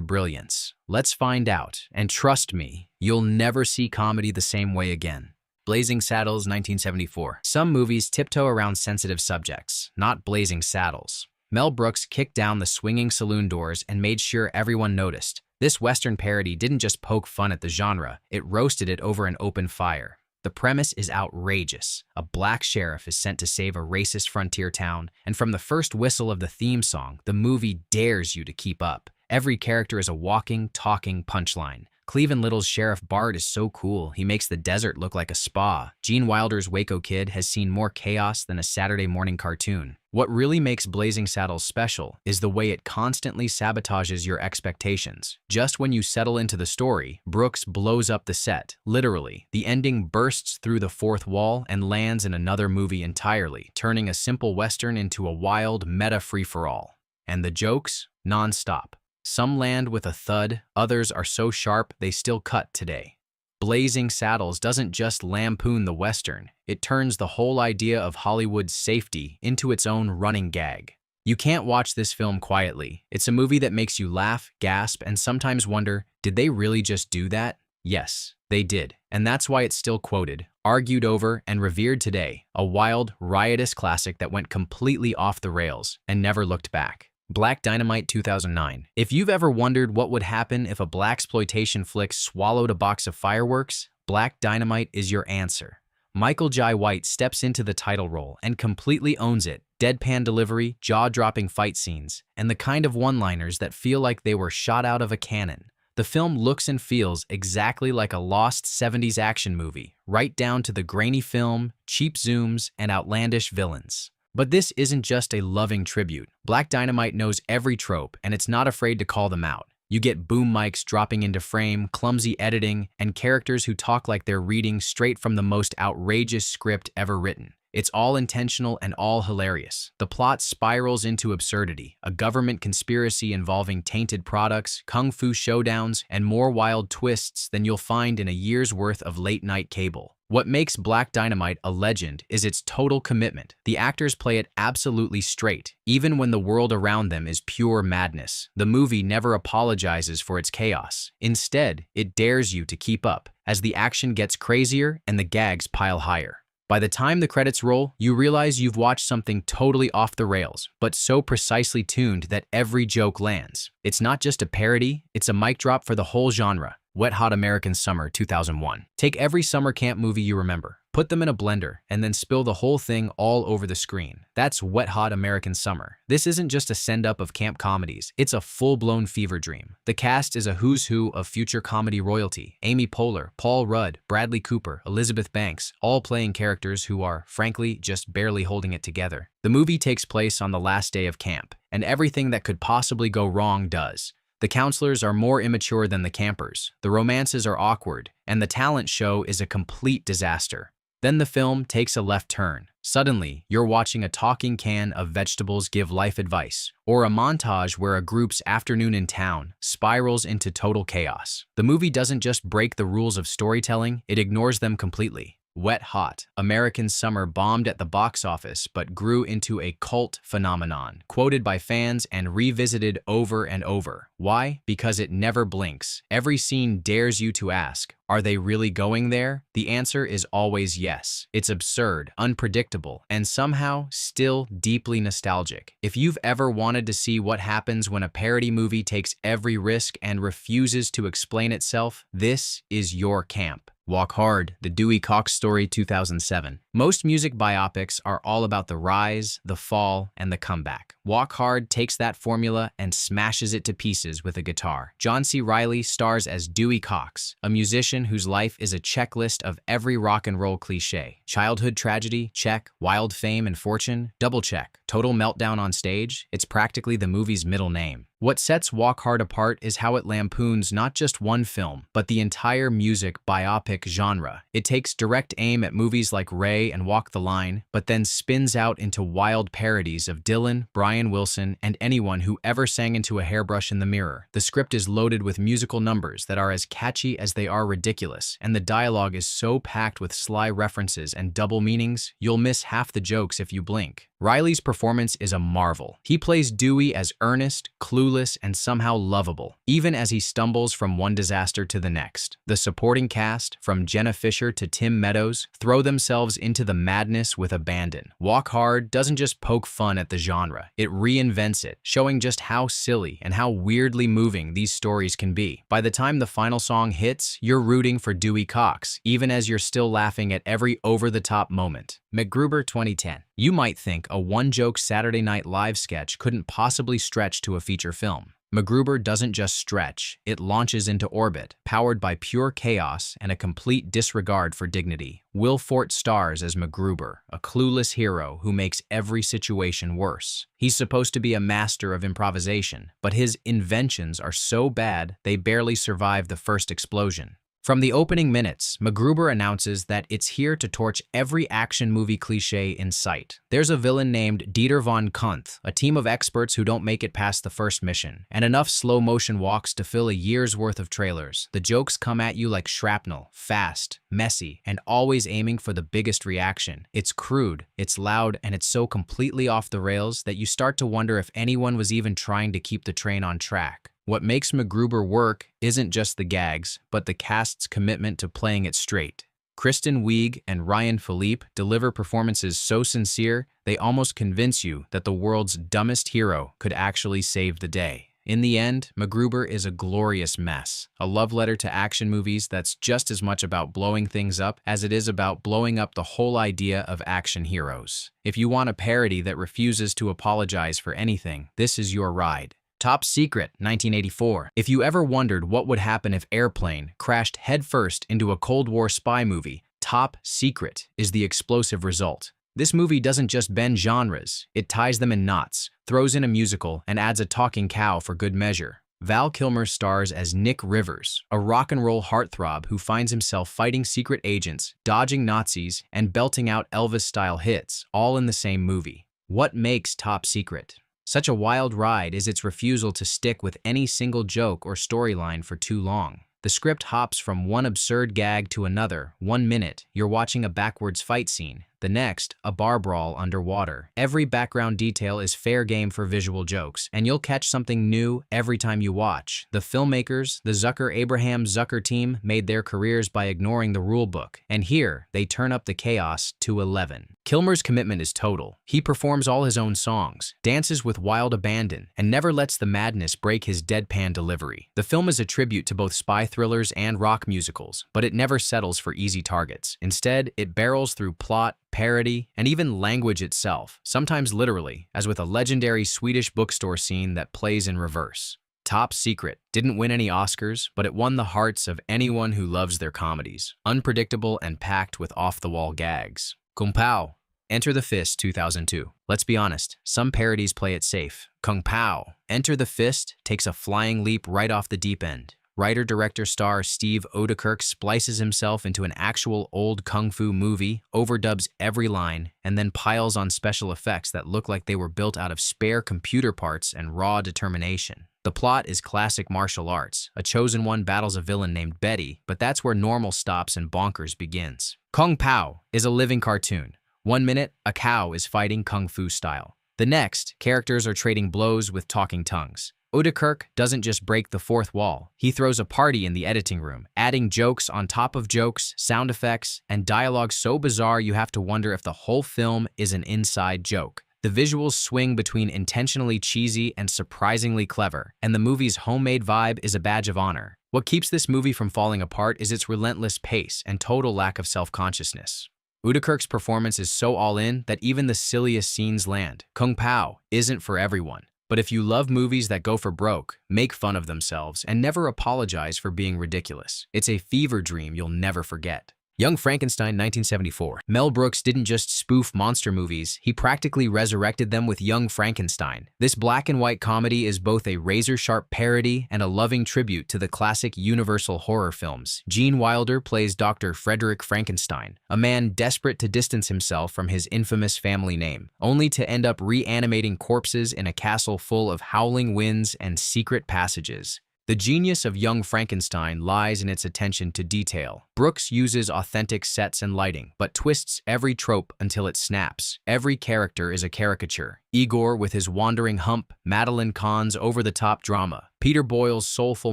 brilliance? Let's find out, and trust me, you'll never see comedy the same way again. Blazing Saddles, 1974. Some movies tiptoe around sensitive subjects, not Blazing Saddles. Mel Brooks kicked down the swinging saloon doors and made sure everyone noticed. This Western parody didn't just poke fun at the genre, it roasted it over an open fire. The premise is outrageous. A black sheriff is sent to save a racist frontier town, and from the first whistle of the theme song, the movie dares you to keep up. Every character is a walking, talking punchline. Cleveland Little's Sheriff Bart is so cool, he makes the desert look like a spa. Gene Wilder's Waco Kid has seen more chaos than a Saturday morning cartoon. What really makes Blazing Saddles special is the way it constantly sabotages your expectations. Just when you settle into the story, Brooks blows up the set, literally. The ending bursts through the fourth wall and lands in another movie entirely, turning a simple Western into a wild, meta free-for-all. And the jokes? Non-stop. Some land with a thud, others are so sharp they still cut today. Blazing Saddles doesn't just lampoon the Western, it turns the whole idea of Hollywood's safety into its own running gag. You can't watch this film quietly. It's a movie that makes you laugh, gasp, and sometimes wonder, did they really just do that? Yes, they did. And that's why it's still quoted, argued over, and revered today. A wild, riotous classic that went completely off the rails and never looked back. Black Dynamite 2009. If you've ever wondered what would happen if a blaxploitation flick swallowed a box of fireworks, Black Dynamite is your answer. Michael Jai White steps into the title role and completely owns it. Deadpan delivery, jaw-dropping fight scenes, and the kind of one-liners that feel like they were shot out of a cannon. The film looks and feels exactly like a lost 70s action movie, right down to the grainy film, cheap zooms, and outlandish villains. But this isn't just a loving tribute. Black Dynamite knows every trope, and it's not afraid to call them out. You get boom mics dropping into frame, clumsy editing, and characters who talk like they're reading straight from the most outrageous script ever written. It's all intentional and all hilarious. The plot spirals into absurdity, a government conspiracy involving tainted products, kung fu showdowns, and more wild twists than you'll find in a year's worth of late-night cable. What makes Black Dynamite a legend is its total commitment. The actors play it absolutely straight, even when the world around them is pure madness. The movie never apologizes for its chaos. Instead, it dares you to keep up, as the action gets crazier and the gags pile higher. By the time the credits roll, you realize you've watched something totally off the rails, but so precisely tuned that every joke lands. It's not just a parody, it's a mic drop for the whole genre. Wet Hot American Summer 2001. Take every summer camp movie you remember, put them in a blender, and then spill the whole thing all over the screen. That's Wet Hot American Summer. This isn't just a send-up of camp comedies, it's a full-blown fever dream. The cast is a who's who of future comedy royalty. Amy Poehler, Paul Rudd, Bradley Cooper, Elizabeth Banks, all playing characters who are, frankly, just barely holding it together. The movie takes place on the last day of camp, and everything that could possibly go wrong does. The counselors are more immature than the campers, the romances are awkward, and the talent show is a complete disaster. Then the film takes a left turn. Suddenly, you're watching a talking can of vegetables give life advice, or a montage where a group's afternoon in town spirals into total chaos. The movie doesn't just break the rules of storytelling, it ignores them completely. Wet Hot American Summer bombed at the box office but grew into a cult phenomenon, quoted by fans and revisited over and over. Why? Because it never blinks. Every scene dares you to ask, are they really going there? The answer is always yes. It's absurd, unpredictable, and somehow still deeply nostalgic. If you've ever wanted to see what happens when a parody movie takes every risk and refuses to explain itself, this is your camp. Walk Hard, The Dewey Cox Story 2007. Most music biopics are all about the rise, the fall, and the comeback. Walk Hard takes that formula and smashes it to pieces with a guitar. John C. Reilly stars as Dewey Cox, a musician whose life is a checklist of every rock and roll cliche. Childhood tragedy? Check. Wild fame and fortune? Double check. Total meltdown on stage? It's practically the movie's middle name. What sets Walk Hard apart is how it lampoons not just one film, but the entire music biopic genre. It takes direct aim at movies like Ray and Walk the Line, but then spins out into wild parodies of Dylan, Brian Wilson, and anyone who ever sang into a hairbrush in the mirror. The script is loaded with musical numbers that are as catchy as they are ridiculous, and the dialogue is so packed with sly references and double meanings, you'll miss half the jokes if you blink. Riley's performance is a marvel. He plays Dewey as earnest, clueless, and somehow lovable, even as he stumbles from one disaster to the next. The supporting cast, from Jenna Fisher to Tim Meadows, throw themselves into the madness with abandon. Walk Hard doesn't just poke fun at the genre, it reinvents it, showing just how silly and how weirdly moving these stories can be. By the time the final song hits, you're rooting for Dewey Cox, even as you're still laughing at every over-the-top moment. MacGruber 2010. You might think a one-joke Saturday Night Live sketch couldn't possibly stretch to a feature film. MacGruber doesn't just stretch, it launches into orbit, powered by pure chaos and a complete disregard for dignity. Will Forte stars as MacGruber, a clueless hero who makes every situation worse. He's supposed to be a master of improvisation, but his inventions are so bad they barely survive the first explosion. From the opening minutes, MacGruber announces that it's here to torch every action movie cliché in sight. There's a villain named Dieter von Kuntz, a team of experts who don't make it past the first mission, and enough slow-motion walks to fill a year's worth of trailers. The jokes come at you like shrapnel, fast, messy, and always aiming for the biggest reaction. It's crude, it's loud, and it's so completely off the rails that you start to wonder if anyone was even trying to keep the train on track. What makes MacGruber work isn't just the gags, but the cast's commitment to playing it straight. Kristen Wiig and Ryan Philippe deliver performances so sincere, they almost convince you that the world's dumbest hero could actually save the day. In the end, MacGruber is a glorious mess, a love letter to action movies that's just as much about blowing things up as it is about blowing up the whole idea of action heroes. If you want a parody that refuses to apologize for anything, this is your ride. Top Secret, 1984. If you ever wondered what would happen if Airplane crashed headfirst into a Cold War spy movie, Top Secret is the explosive result. This movie doesn't just bend genres, it ties them in knots, throws in a musical, and adds a talking cow for good measure. Val Kilmer stars as Nick Rivers, a rock and roll heartthrob who finds himself fighting secret agents, dodging Nazis, and belting out Elvis-style hits, all in the same movie. What makes Top Secret such a wild ride is its refusal to stick with any single joke or storyline for too long. The script hops from one absurd gag to another. 1 minute, you're watching a backwards fight scene. The next, a bar brawl underwater. Every background detail is fair game for visual jokes, and you'll catch something new every time you watch. The filmmakers, the Zucker-Abraham Zucker team, made their careers by ignoring the rule book, and here, they turn up the chaos to 11. Kilmer's commitment is total. He performs all his own songs, dances with wild abandon, and never lets the madness break his deadpan delivery. The film is a tribute to both spy thrillers and rock musicals, but it never settles for easy targets. Instead, it barrels through plot, parody, and even language itself, sometimes literally, as with a legendary Swedish bookstore scene that plays in reverse. Top Secret didn't win any Oscars, but it won the hearts of anyone who loves their comedies. Unpredictable and packed with off-the-wall gags. Kung Pao. Enter the Fist 2002. Let's be honest, some parodies play it safe. Kung Pao. Enter the Fist takes a flying leap right off the deep end. Writer-director star Steve Odekirk splices himself into an actual old kung fu movie, overdubs every line, and then piles on special effects that look like they were built out of spare computer parts and raw determination. The plot is classic martial arts. A chosen one battles a villain named Betty, but that's where normal stops and bonkers begins. Kung Pao is a living cartoon. 1 minute, a cow is fighting kung fu style. The next, characters are trading blows with talking tongues. Odekirk doesn't just break the fourth wall. He throws a party in the editing room, adding jokes on top of jokes, sound effects, and dialogue so bizarre you have to wonder if the whole film is an inside joke. The visuals swing between intentionally cheesy and surprisingly clever, and the movie's homemade vibe is a badge of honor. What keeps this movie from falling apart is its relentless pace and total lack of self-consciousness. Odekirk's performance is so all-in that even the silliest scenes land. Kung Pao isn't for everyone. But if you love movies that go for broke, make fun of themselves, and never apologize for being ridiculous, it's a fever dream you'll never forget. Young Frankenstein, 1974. Mel Brooks didn't just spoof monster movies, he practically resurrected them with Young Frankenstein. This black and white comedy is both a razor-sharp parody and a loving tribute to the classic Universal horror films. Gene Wilder plays Dr. Frederick Frankenstein, a man desperate to distance himself from his infamous family name, only to end up reanimating corpses in a castle full of howling winds and secret passages. The genius of Young Frankenstein lies in its attention to detail. Brooks uses authentic sets and lighting, but twists every trope until it snaps. Every character is a caricature. Igor with his wandering hump, Madeline Kahn's over-the-top drama, Peter Boyle's soulful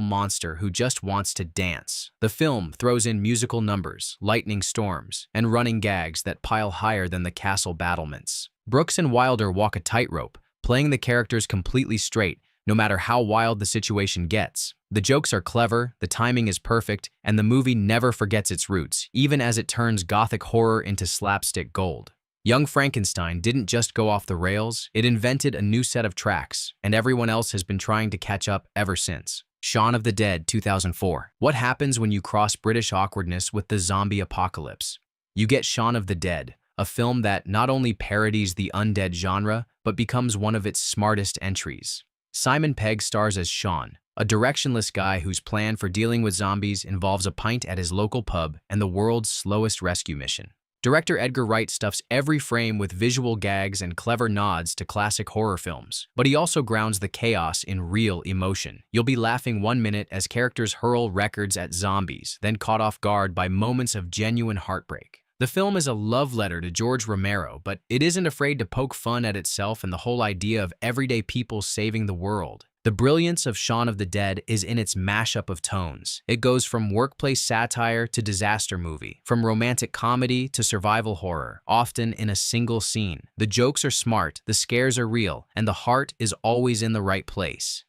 monster who just wants to dance. The film throws in musical numbers, lightning storms, and running gags that pile higher than the castle battlements. Brooks and Wilder walk a tightrope, playing the characters completely straight, no matter how wild the situation gets. The jokes are clever, the timing is perfect, and the movie never forgets its roots, even as it turns gothic horror into slapstick gold. Young Frankenstein didn't just go off the rails, it invented a new set of tracks, and everyone else has been trying to catch up ever since. Shaun of the Dead, 2004. What happens when you cross British awkwardness with the zombie apocalypse? You get Shaun of the Dead, a film that not only parodies the undead genre, but becomes one of its smartest entries. Simon Pegg stars as Shaun, a directionless guy whose plan for dealing with zombies involves a pint at his local pub and the world's slowest rescue mission. Director Edgar Wright stuffs every frame with visual gags and clever nods to classic horror films, but he also grounds the chaos in real emotion. You'll be laughing 1 minute as characters hurl records at zombies, then caught off guard by moments of genuine heartbreak. The film is a love letter to George Romero, but it isn't afraid to poke fun at itself and the whole idea of everyday people saving the world. The brilliance of Shaun of the Dead is in its mashup of tones. It goes from workplace satire to disaster movie, from romantic comedy to survival horror, often in a single scene. The jokes are smart, the scares are real, and the heart is always in the right place.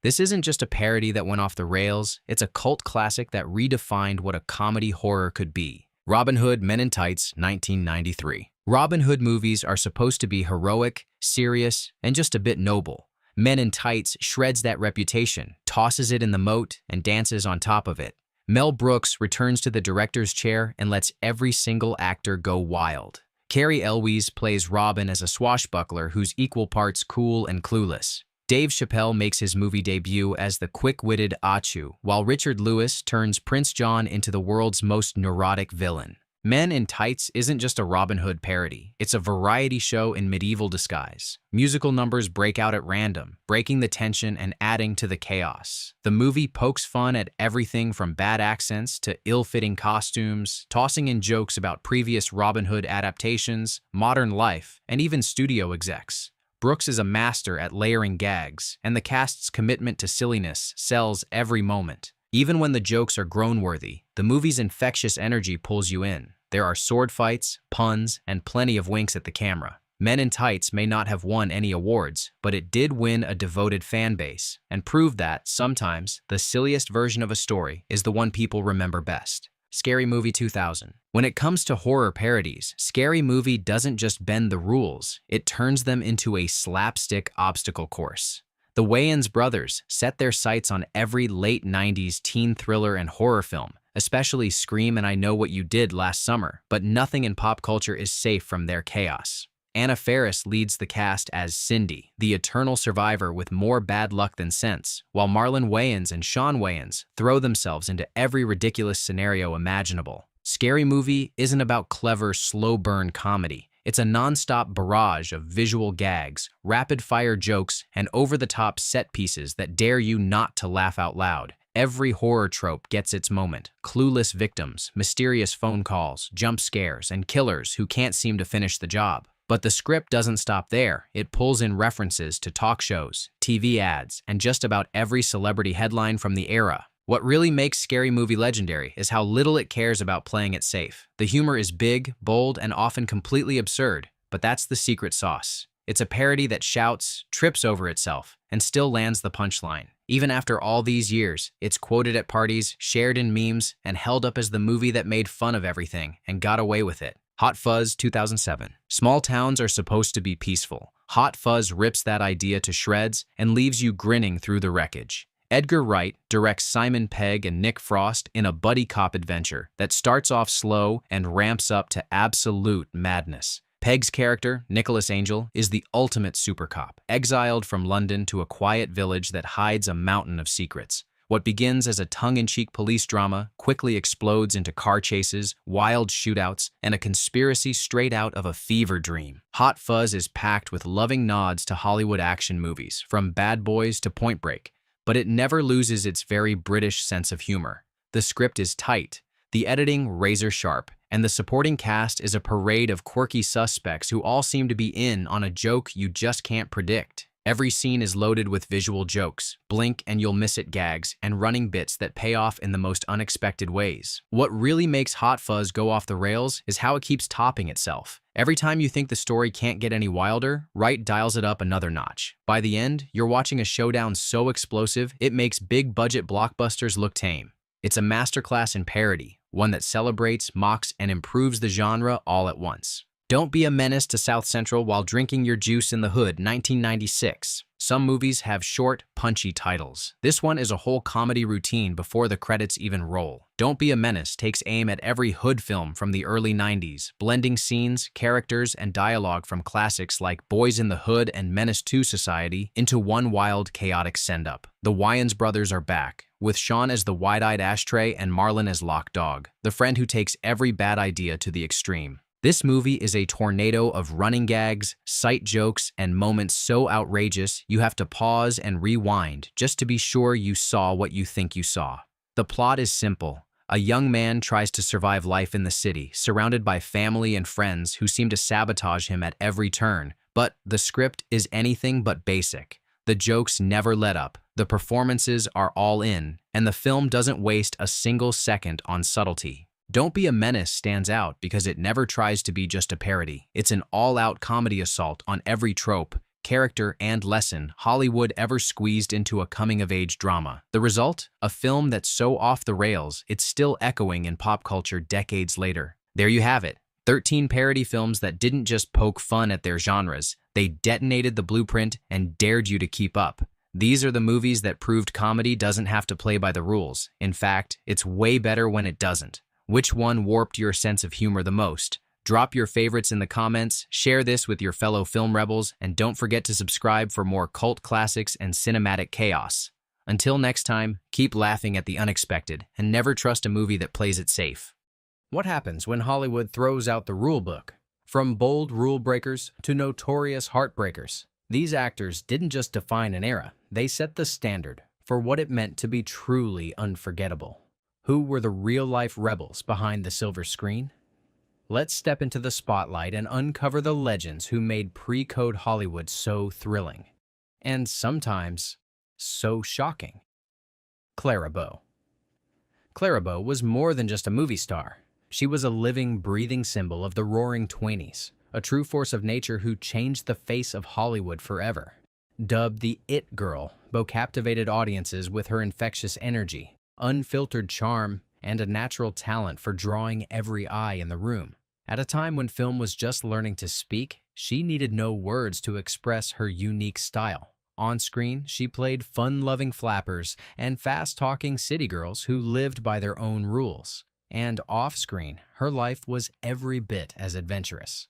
This isn't just a parody that went off the rails, it's a cult classic that redefined what a comedy horror could be. Robin Hood Men in Tights, 1993. Robin Hood movies are supposed to be heroic, serious, and just a bit noble. Men in Tights shreds that reputation, tosses it in the moat, and dances on top of it. Mel Brooks returns to the director's chair and lets every single actor go wild. Cary Elwes plays Robin as a swashbuckler who's equal parts cool and clueless. Dave Chappelle makes his movie debut as the quick-witted Achu, while Richard Lewis turns Prince John into the world's most neurotic villain. Men in Tights isn't just a Robin Hood parody, it's a variety show in medieval disguise. Musical numbers break out at random, breaking the tension and adding to the chaos. The movie pokes fun at everything from bad accents to ill-fitting costumes, tossing in jokes about previous Robin Hood adaptations, modern life, and even studio execs. Brooks is a master at layering gags, and the cast's commitment to silliness sells every moment. Even when the jokes are groan-worthy, the movie's infectious energy pulls you in. There are sword fights, puns, and plenty of winks at the camera. Men in Tights may not have won any awards, but it did win a devoted fan base, and proved that, sometimes, the silliest version of a story is the one people remember best. Scary Movie 2000. When it comes to horror parodies, Scary Movie doesn't just bend the rules, it turns them into a slapstick obstacle course. The Wayans brothers set their sights on every late 90s teen thriller and horror film, especially Scream and I Know What You Did Last Summer, but nothing in pop culture is safe from their chaos. Anna Faris leads the cast as Cindy, the eternal survivor with more bad luck than sense, while Marlon Wayans and Sean Wayans throw themselves into every ridiculous scenario imaginable. Scary Movie isn't about clever, slow-burn comedy. It's a non-stop barrage of visual gags, rapid-fire jokes, and over-the-top set pieces that dare you not to laugh out loud. Every horror trope gets its moment. Clueless victims, mysterious phone calls, jump scares, and killers who can't seem to finish the job. But the script doesn't stop there. It pulls in references to talk shows, TV ads, and just about every celebrity headline from the era. What really makes Scary Movie legendary is how little it cares about playing it safe. The humor is big, bold, and often completely absurd, but that's the secret sauce. It's a parody that shouts, trips over itself, and still lands the punchline. Even after all these years, it's quoted at parties, shared in memes, and held up as the movie that made fun of everything and got away with it. Hot Fuzz 2007. Small towns are supposed to be peaceful. Hot Fuzz rips that idea to shreds and leaves you grinning through the wreckage. Edgar Wright directs Simon Pegg and Nick Frost in a buddy cop adventure that starts off slow and ramps up to absolute madness. Pegg's character, Nicholas Angel, is the ultimate super cop, exiled from London to a quiet village that hides a mountain of secrets. What begins as a tongue-in-cheek police drama quickly explodes into car chases, wild shootouts, and a conspiracy straight out of a fever dream. Hot Fuzz is packed with loving nods to Hollywood action movies, from Bad Boys to Point Break, but it never loses its very British sense of humor. The script is tight, the editing razor-sharp, and the supporting cast is a parade of quirky suspects who all seem to be in on a joke you just can't predict. Every scene is loaded with visual jokes, blink and you'll miss it gags, and running bits that pay off in the most unexpected ways. What really makes Hot Fuzz go off the rails is how it keeps topping itself. Every time you think the story can't get any wilder, Wright dials it up another notch. By the end, you're watching a showdown so explosive, it makes big-budget blockbusters look tame. It's a masterclass in parody, one that celebrates, mocks, and improves the genre all at once. Don't be a menace to South Central while drinking your juice in the hood, 1996. Some movies have short, punchy titles. This one is a whole comedy routine before the credits even roll. Don't Be a Menace takes aim at every hood film from the early 90s, blending scenes, characters, and dialogue from classics like Boys in the Hood and Menace to Society into one wild, chaotic send-up. The Wayans brothers are back, with Sean as the wide-eyed ashtray and Marlon as Lock Dog, the friend who takes every bad idea to the extreme. This movie is a tornado of running gags, sight jokes, and moments so outrageous you have to pause and rewind just to be sure you saw what you think you saw. The plot is simple. A young man tries to survive life in the city, surrounded by family and friends who seem to sabotage him at every turn, but the script is anything but basic. The jokes never let up, the performances are all in, and the film doesn't waste a single second on subtlety. Don't Be a Menace stands out because it never tries to be just a parody. It's an all-out comedy assault on every trope, character, and lesson Hollywood ever squeezed into a coming-of-age drama. The result? A film that's so off the rails, it's still echoing in pop culture decades later. There you have it. 13 parody films that didn't just poke fun at their genres, they detonated the blueprint and dared you to keep up. These are the movies that proved comedy doesn't have to play by the rules. In fact, it's way better when it doesn't. Which one warped your sense of humor the most? Drop your favorites in the comments, share this with your fellow film rebels, and don't forget to subscribe for more cult classics and cinematic chaos. Until next time, keep laughing at the unexpected, and never trust a movie that plays it safe. What happens when Hollywood throws out the rule book? From bold rule breakers to notorious heartbreakers, these actors didn't just define an era, they set the standard for what it meant to be truly unforgettable. Who were the real-life rebels behind the silver screen? Let's step into the spotlight and uncover the legends who made pre-code Hollywood so thrilling, and sometimes so shocking. Clara Bow. Clara Bow was more than just a movie star. She was a living, breathing symbol of the Roaring Twenties, a true force of nature who changed the face of Hollywood forever. Dubbed the It Girl, Bow captivated audiences with her infectious energy, unfiltered charm, and a natural talent for drawing every eye in the room. At a time when film was just learning to speak, she needed no words to express her unique style. On screen, she played fun-loving flappers and fast-talking city girls who lived by their own rules. And off-screen, her life was every bit as adventurous.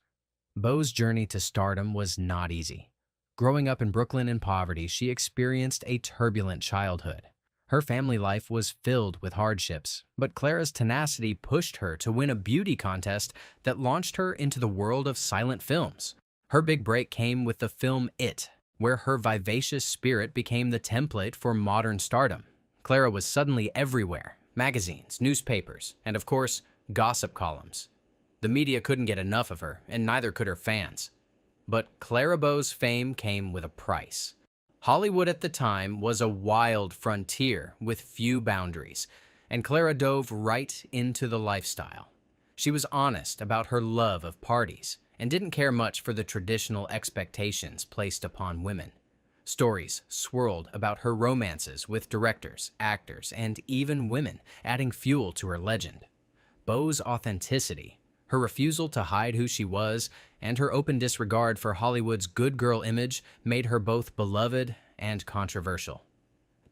Bow's journey to stardom was not easy. Growing up in Brooklyn in poverty, she experienced a turbulent childhood. Her family life was filled with hardships, but Clara's tenacity pushed her to win a beauty contest that launched her into the world of silent films. Her big break came with the film It, where her vivacious spirit became the template for modern stardom. Clara was suddenly everywhere: magazines, newspapers, and of course, gossip columns. The media couldn't get enough of her, and neither could her fans. But Clara Bow's fame came with a price. Hollywood at the time was a wild frontier with few boundaries, and Clara dove right into the lifestyle. She was honest about her love of parties and didn't care much for the traditional expectations placed upon women. Stories swirled about her romances with directors, actors, and even women, adding fuel to her legend. Bow's authenticity, her refusal to hide who she was, and her open disregard for Hollywood's good girl image made her both beloved and controversial.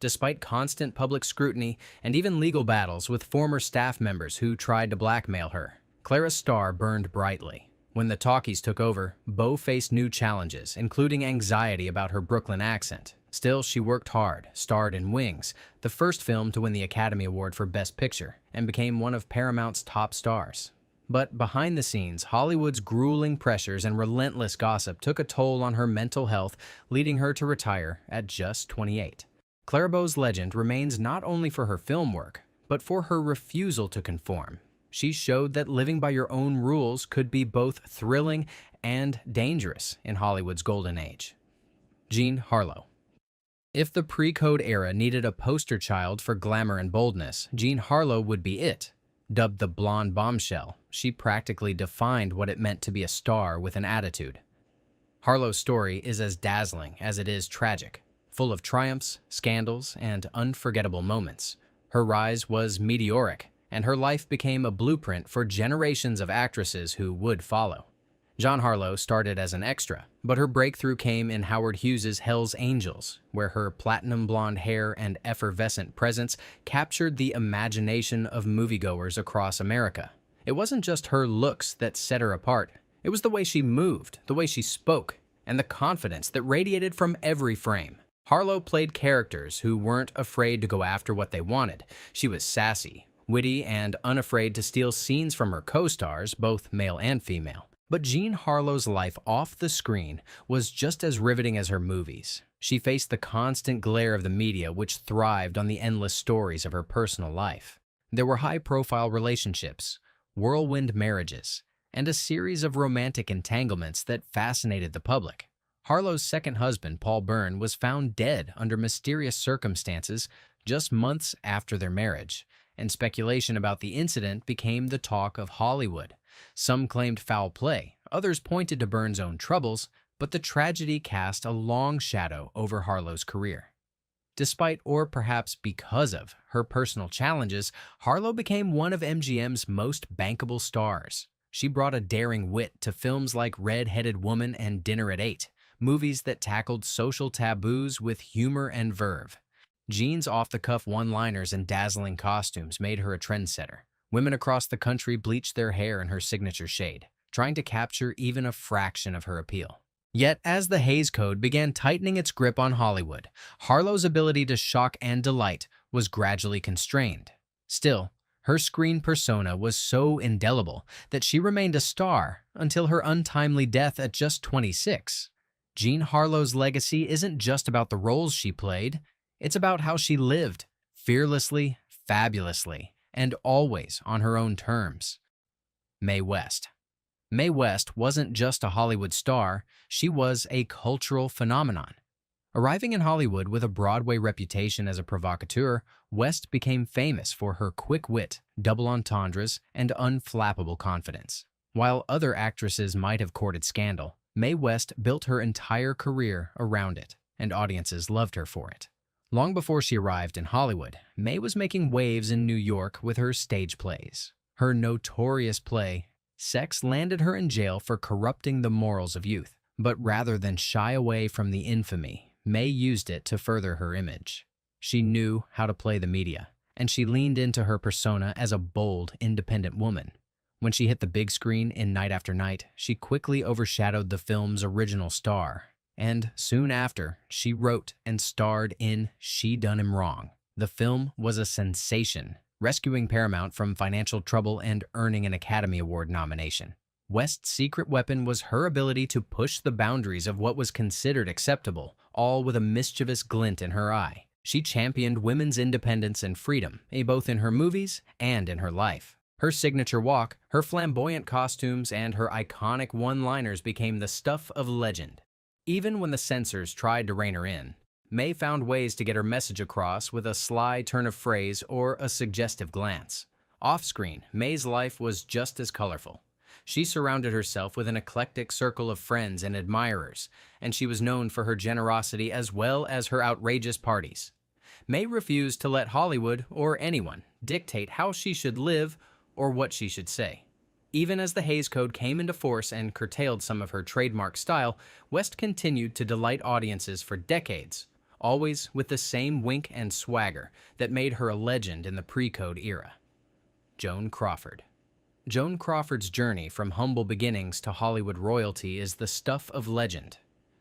Despite constant public scrutiny and even legal battles with former staff members who tried to blackmail her, Clara's star burned brightly. When the talkies took over, Beau faced new challenges, including anxiety about her Brooklyn accent. Still, she worked hard, starred in Wings, the first film to win the Academy Award for Best Picture, and became one of Paramount's top stars. But behind the scenes, Hollywood's grueling pressures and relentless gossip took a toll on her mental health, leading her to retire at just 28. Clara Beau's legend remains not only for her film work, but for her refusal to conform. She showed that living by your own rules could be both thrilling and dangerous in Hollywood's golden age. Jean Harlow. If the pre-code era needed a poster child for glamour and boldness, Jean Harlow would be it. Dubbed the blonde bombshell, she practically defined what it meant to be a star with an attitude. Harlow's story is as dazzling as it is tragic, full of triumphs, scandals, and unforgettable moments. Her rise was meteoric, and her life became a blueprint for generations of actresses who would follow. Jean Harlow started as an extra, but her breakthrough came in Howard Hughes's Hell's Angels, where her platinum blonde hair and effervescent presence captured the imagination of moviegoers across America. It wasn't just her looks that set her apart. It was the way she moved, the way she spoke, and the confidence that radiated from every frame. Harlow played characters who weren't afraid to go after what they wanted. She was sassy, witty, and unafraid to steal scenes from her co-stars, both male and female. But Jean Harlow's life off the screen was just as riveting as her movies. She faced the constant glare of the media, which thrived on the endless stories of her personal life. There were high-profile relationships, whirlwind marriages, and a series of romantic entanglements that fascinated the public. Harlow's second husband, Paul Byrne, was found dead under mysterious circumstances just months after their marriage, and speculation about the incident became the talk of Hollywood. Some claimed foul play, others pointed to Byrne's own troubles, but the tragedy cast a long shadow over Harlow's career. Despite, or perhaps because of, her personal challenges, Harlow became one of MGM's most bankable stars. She brought a daring wit to films like Red-Headed Woman and Dinner at 8, movies that tackled social taboos with humor and verve. Jean's off-the-cuff one-liners and dazzling costumes made her a trendsetter. Women across the country bleached their hair in her signature shade, trying to capture even a fraction of her appeal. Yet, as the Hays Code began tightening its grip on Hollywood, Harlow's ability to shock and delight was gradually constrained. Still, her screen persona was so indelible that she remained a star until her untimely death at just 26. Jean Harlow's legacy isn't just about the roles she played, it's about how she lived, fearlessly, fabulously, and always on her own terms. Mae West. Mae West wasn't just a Hollywood star, she was a cultural phenomenon. Arriving in Hollywood with a Broadway reputation as a provocateur, West became famous for her quick wit, double entendres, and unflappable confidence. While other actresses might have courted scandal, Mae West built her entire career around it, and audiences loved her for it. Long before she arrived in Hollywood, Mae was making waves in New York with her stage plays. Her notorious play, Sex, landed her in jail for corrupting the morals of youth. But rather than shy away from the infamy, Mae used it to further her image. She knew how to play the media, and she leaned into her persona as a bold, independent woman. When she hit the big screen in Night After Night, she quickly overshadowed the film's original star. And soon after, she wrote and starred in She Done Him Wrong. The film was a sensation, rescuing Paramount from financial trouble and earning an Academy Award nomination. West's secret weapon was her ability to push the boundaries of what was considered acceptable, all with a mischievous glint in her eye. She championed women's independence and freedom, both in her movies and in her life. Her signature walk, her flamboyant costumes, and her iconic one-liners became the stuff of legend. Even when the censors tried to rein her in, Mae found ways to get her message across with a sly turn of phrase or a suggestive glance. Off-screen, Mae's life was just as colorful. She surrounded herself with an eclectic circle of friends and admirers, and she was known for her generosity as well as her outrageous parties. Mae refused to let Hollywood or anyone dictate how she should live or what she should say. Even as the Hays Code came into force and curtailed some of her trademark style, West continued to delight audiences for decades, always with the same wink and swagger that made her a legend in the pre-code era. Joan Crawford. Joan Crawford's journey from humble beginnings to Hollywood royalty is the stuff of legend.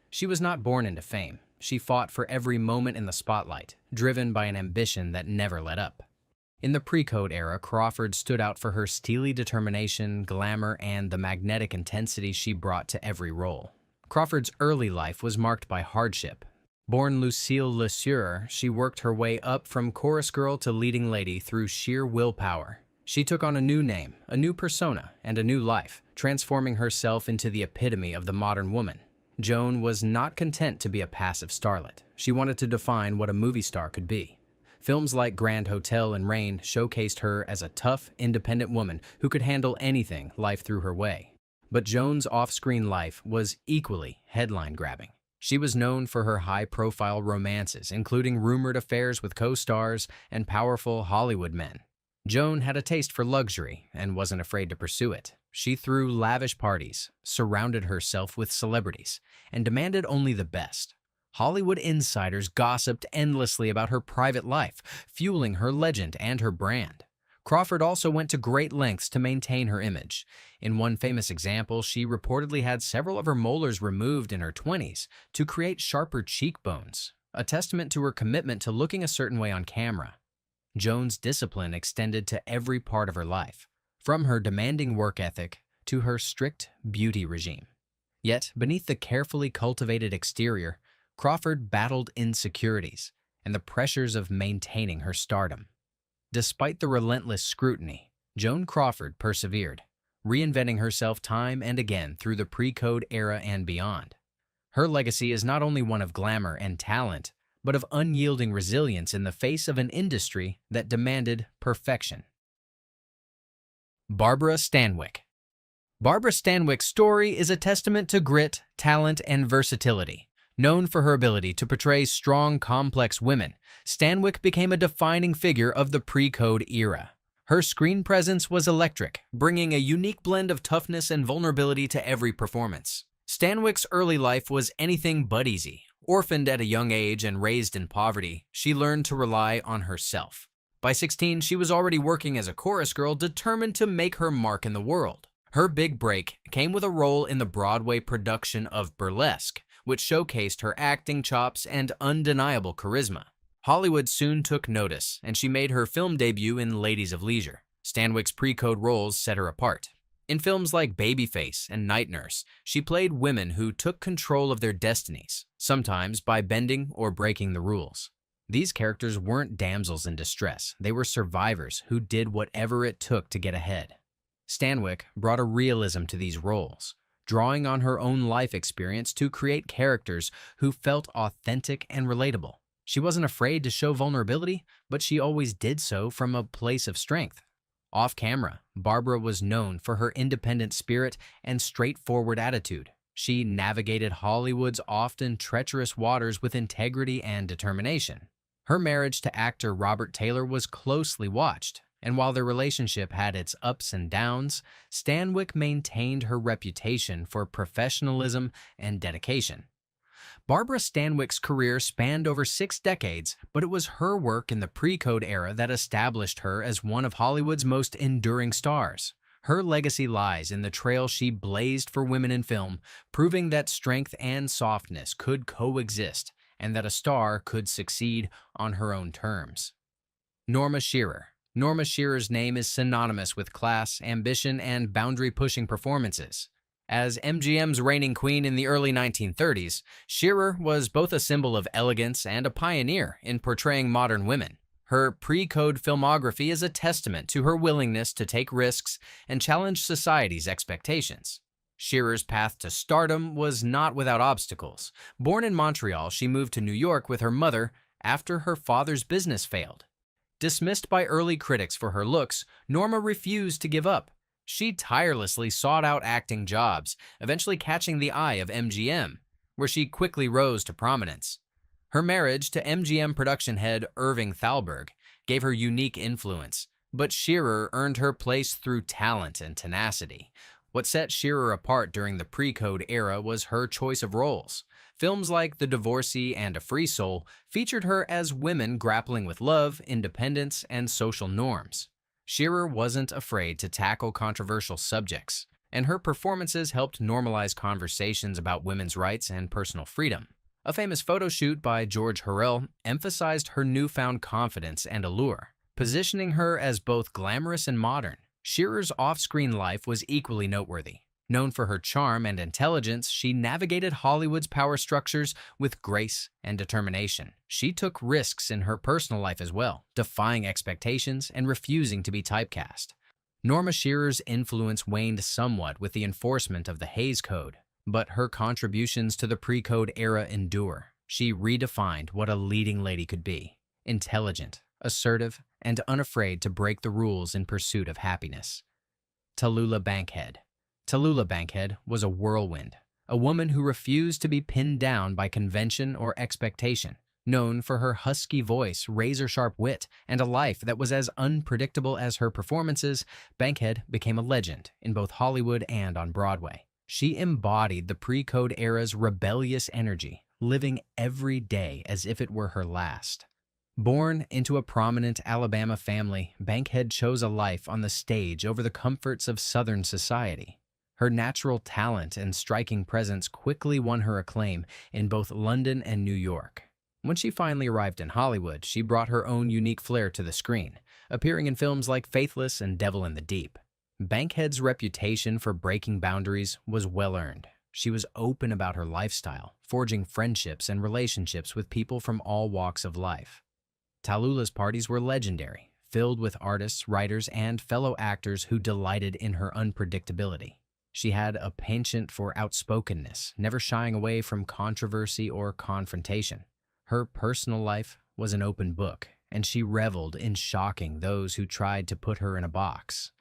She was not born into fame. She fought for every moment in the spotlight, driven by an ambition that never let up. In the pre-code era, Crawford stood out for her steely determination, glamour, and the magnetic intensity she brought to every role. Crawford's early life was marked by hardship. Born Lucille Le Sueur, she worked her way up from chorus girl to leading lady through sheer willpower. She took on a new name, a new persona, and a new life, transforming herself into the epitome of the modern woman. Joan was not content to be a passive starlet. She wanted to define what a movie star could be. Films like Grand Hotel and Rain showcased her as a tough, independent woman who could handle anything life threw her way. But Joan's off-screen life was equally headline-grabbing. She was known for her high-profile romances, including rumored affairs with co-stars and powerful Hollywood men. Joan had a taste for luxury and wasn't afraid to pursue it. She threw lavish parties, surrounded herself with celebrities, and demanded only the best. Hollywood insiders gossiped endlessly about her private life, fueling her legend and her brand. Crawford also went to great lengths to maintain her image. In one famous example, she reportedly had several of her molars removed in her 20s to create sharper cheekbones, a testament to her commitment to looking a certain way on camera. Joan's discipline extended to every part of her life, from her demanding work ethic to her strict beauty regime. Yet, beneath the carefully cultivated exterior, Crawford battled insecurities and the pressures of maintaining her stardom. Despite the relentless scrutiny, Joan Crawford persevered, reinventing herself time and again through the pre-code era and beyond. Her legacy is not only one of glamour and talent, but of unyielding resilience in the face of an industry that demanded perfection. Barbara Stanwyck. Barbara Stanwyck's story is a testament to grit, talent, and versatility. Known for her ability to portray strong, complex women, Stanwyck became a defining figure of the pre-code era. Her screen presence was electric, bringing a unique blend of toughness and vulnerability to every performance. Stanwyck's early life was anything but easy. Orphaned at a young age and raised in poverty, she learned to rely on herself. By 16, she was already working as a chorus girl, determined to make her mark in the world. Her big break came with a role in the Broadway production of Burlesque, which showcased her acting chops and undeniable charisma. Hollywood soon took notice, and she made her film debut in Ladies of Leisure. Stanwyck's pre-code roles set her apart. In films like Babyface and Night Nurse, she played women who took control of their destinies, sometimes by bending or breaking the rules. These characters weren't damsels in distress. They were survivors who did whatever it took to get ahead. Stanwyck brought a realism to these roles, drawing on her own life experience to create characters who felt authentic and relatable. She wasn't afraid to show vulnerability, but she always did so from a place of strength. Off-camera, Barbara was known for her independent spirit and straightforward attitude. She navigated Hollywood's often treacherous waters with integrity and determination. Her marriage to actor Robert Taylor was closely watched, and while their relationship had its ups and downs, Stanwyck maintained her reputation for professionalism and dedication. Barbara Stanwyck's career spanned over 6 decades, but it was her work in the pre-code era that established her as one of Hollywood's most enduring stars. Her legacy lies in the trail she blazed for women in film, proving that strength and softness could coexist and that a star could succeed on her own terms. Norma Shearer. Norma Shearer's name is synonymous with class, ambition, and boundary-pushing performances. As MGM's reigning queen in the early 1930s, Shearer was both a symbol of elegance and a pioneer in portraying modern women. Her pre-code filmography is a testament to her willingness to take risks and challenge society's expectations. Shearer's path to stardom was not without obstacles. Born in Montreal, she moved to New York with her mother after her father's business failed. Dismissed by early critics for her looks, Norma refused to give up. She tirelessly sought out acting jobs, eventually catching the eye of MGM, where she quickly rose to prominence. Her marriage to MGM production head Irving Thalberg gave her unique influence, but Shearer earned her place through talent and tenacity. What set Shearer apart during the pre-code era was her choice of roles. Films like The Divorcee and A Free Soul featured her as women grappling with love, independence, and social norms. Shearer wasn't afraid to tackle controversial subjects, and her performances helped normalize conversations about women's rights and personal freedom. A famous photo shoot by George Hurrell emphasized her newfound confidence and allure, positioning her as both glamorous and modern. Shearer's off-screen life was equally noteworthy. Known for her charm and intelligence, she navigated Hollywood's power structures with grace and determination. She took risks in her personal life as well, defying expectations and refusing to be typecast. Norma Shearer's influence waned somewhat with the enforcement of the Hays Code, but her contributions to the pre-code era endure. She redefined what a leading lady could be: intelligent, assertive, and unafraid to break the rules in pursuit of happiness. Tallulah Bankhead. Tallulah Bankhead was a whirlwind, a woman who refused to be pinned down by convention or expectation. Known for her husky voice, razor-sharp wit, and a life that was as unpredictable as her performances, Bankhead became a legend in both Hollywood and on Broadway. She embodied the pre-code era's rebellious energy, living every day as if it were her last. Born into a prominent Alabama family, Bankhead chose a life on the stage over the comforts of Southern society. Her natural talent and striking presence quickly won her acclaim in both London and New York. When she finally arrived in Hollywood, she brought her own unique flair to the screen, appearing in films like Faithless and Devil in the Deep. Bankhead's reputation for breaking boundaries was well-earned. She was open about her lifestyle, forging friendships and relationships with people from all walks of life. Tallulah's parties were legendary, filled with artists, writers, and fellow actors who delighted in her unpredictability. She had a penchant for outspokenness, never shying away from controversy or confrontation. Her personal life was an open book, and she reveled in shocking those who tried to put her in a box.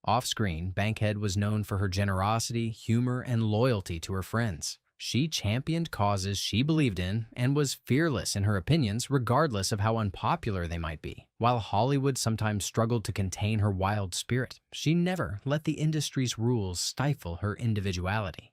Off-screen, Bankhead was known for her generosity, humor, and loyalty to her friends. She championed causes she believed in and was fearless in her opinions, regardless of how unpopular they might be. While Hollywood sometimes struggled to contain her wild spirit, she never let the industry's rules stifle her individuality.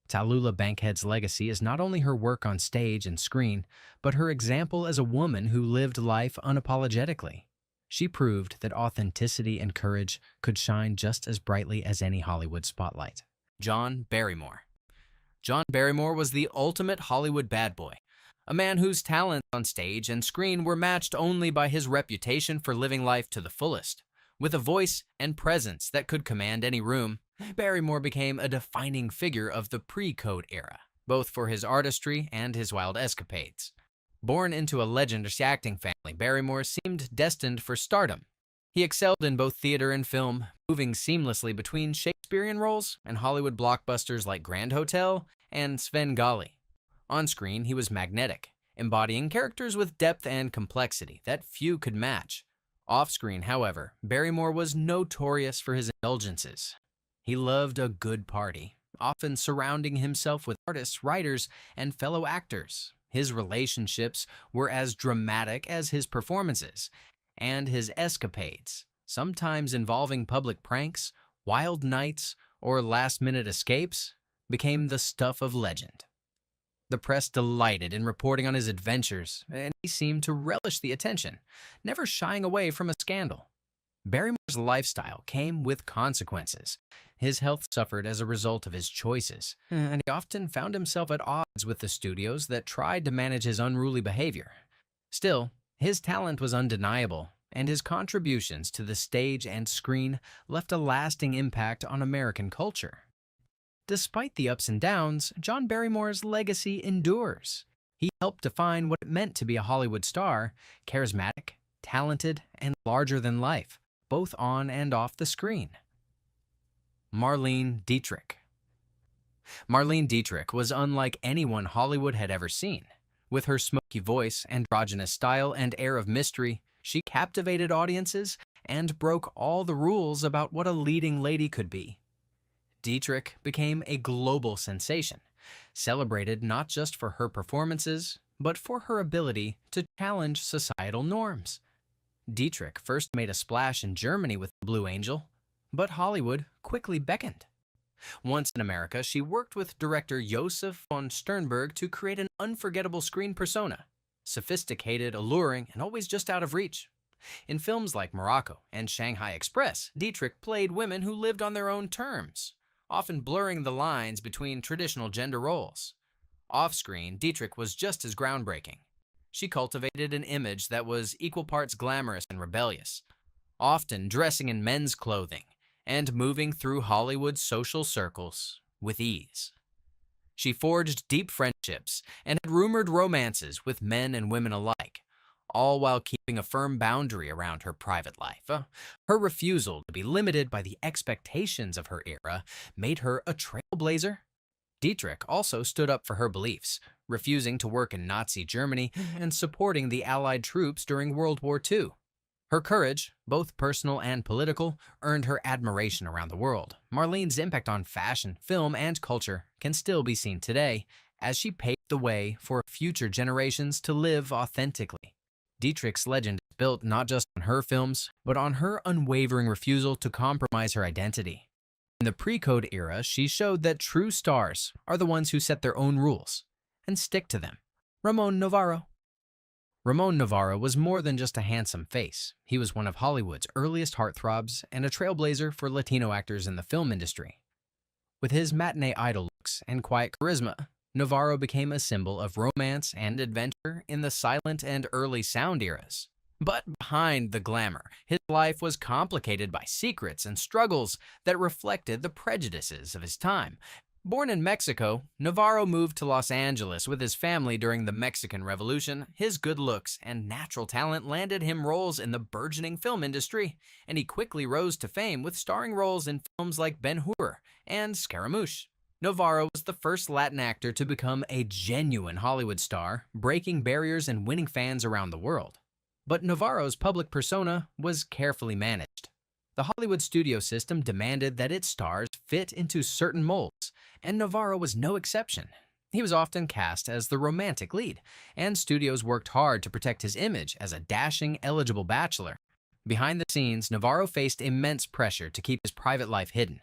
Tallulah Bankhead's legacy is not only her work on stage and screen, but her example as a woman who lived life unapologetically. She proved that authenticity and courage could shine just as brightly as any Hollywood spotlight. John Barrymore. John Barrymore was the ultimate Hollywood bad boy, a man whose talents on stage and screen were matched only by his reputation for living life to the fullest. With a voice and presence that could command any room, Barrymore became a defining figure of the pre-code era, both for his artistry and his wild escapades. Born into a legendary acting family, Barrymore seemed destined for stardom. He excelled in both theater and film, moving seamlessly between Shakespearean roles and Hollywood blockbusters like Grand Hotel and Svengali. On screen, he was magnetic, embodying characters with depth and complexity that few could match. Off-screen, however, Barrymore was notorious for his indulgences. He loved a good party, often surrounding himself with artists, writers, and fellow actors. His relationships were as dramatic as his performances, and his escapades, sometimes involving public pranks, wild nights, or last-minute escapes, became the stuff of legend. The press delighted in reporting on his adventures, and he seemed to relish the attention, never shying away from a scandal. Barrymore's lifestyle came with consequences. His health suffered as a result of his choices, and he often found himself at odds with the studios that tried to manage his unruly behavior. Still, his talent was undeniable, and his contributions to the stage and screen left a lasting impact on American culture. Despite the ups and downs, John Barrymore's legacy endures. He helped define what it meant to be a Hollywood star, charismatic, talented, and larger than life, both on and off the screen. Marlene Dietrich. Marlene Dietrich was unlike anyone Hollywood had ever seen. With her smoky voice, androgynous style, and air of mystery, she captivated audiences and broke all the rules about what a leading lady could be. Dietrich became a global sensation, celebrated not just for her performances, but for her ability to challenge societal norms. Dietrich first made a splash in Germany with The Blue Angel, but Hollywood quickly beckoned. Once in America, she worked with director Josef von Sternberg to create an unforgettable screen persona. Sophisticated, alluring, and always just out of reach. In films like Morocco and Shanghai Express, Dietrich played women who lived on their own terms, often blurring the lines between traditional gender roles. Off-screen, Dietrich was just as groundbreaking. She cultivated an image that was equal parts glamorous and rebellious, often dressing in men's clothing and moving through Hollywood's social circles with ease. She forged deep friendships and had rumored romances with men and women alike, all while keeping a firm boundary around her private life. Her refusal to be limited by the expectations of her era made her a trailblazer. Dietrich also stood up for her beliefs, refusing to work in Nazi Germany and supporting the Allied troops during World War II. Her courage, both personal and political, earned her admiration around the world. Marlene's impact on fashion, film, and culture can still be seen today, as she paved the way for future generations to live authentically. Dietrich's legend is built not just on her films, but on her unwavering refusal to compromise her identity. In the pre-code era, she showed that true stars are the ones who set their own rules and stick to them. Ramon Novarro. Ramon Novarro was more than just a handsome face. He was one of Hollywood's earliest heartthrobs and a trailblazer for Latino actors in the film industry. With his matinee idol looks and quiet charisma, Novarro became a symbol of romance and adventure in the silent and early sound eras. But behind the glamour, his life was complicated by secrets and struggles that reflected the prejudices of his time. Born in Mexico, Novarro moved to Los Angeles with his family during the Mexican Revolution. His good looks and natural talent landed him roles in the burgeoning film industry, and he quickly rose to fame with starring roles in films like Ben-Hur and Scaramouche. Novarro was the first Latin actor to become a genuine Hollywood star, breaking barriers and winning fans around the world. But Novarro's public persona was carefully managed. The Hollywood studio system demanded that its stars fit into certain molds, and Novarro was no exception. He was often cast as the romantic lead, and studios worked hard to protect his image as a dashing, eligible bachelor. Behind the scenes, Novarro faced immense pressure to keep his private life hidden.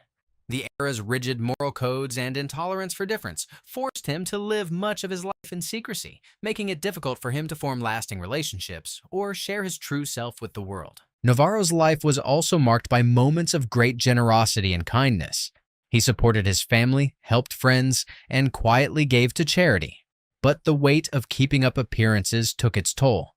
The era's rigid moral codes and intolerance for difference forced him to live much of his life in secrecy, making it difficult for him to form lasting relationships or share his true self with the world. Novarro's life was also marked by moments of great generosity and kindness. He supported his family, helped friends, and quietly gave to charity. But the weight of keeping up appearances took its toll.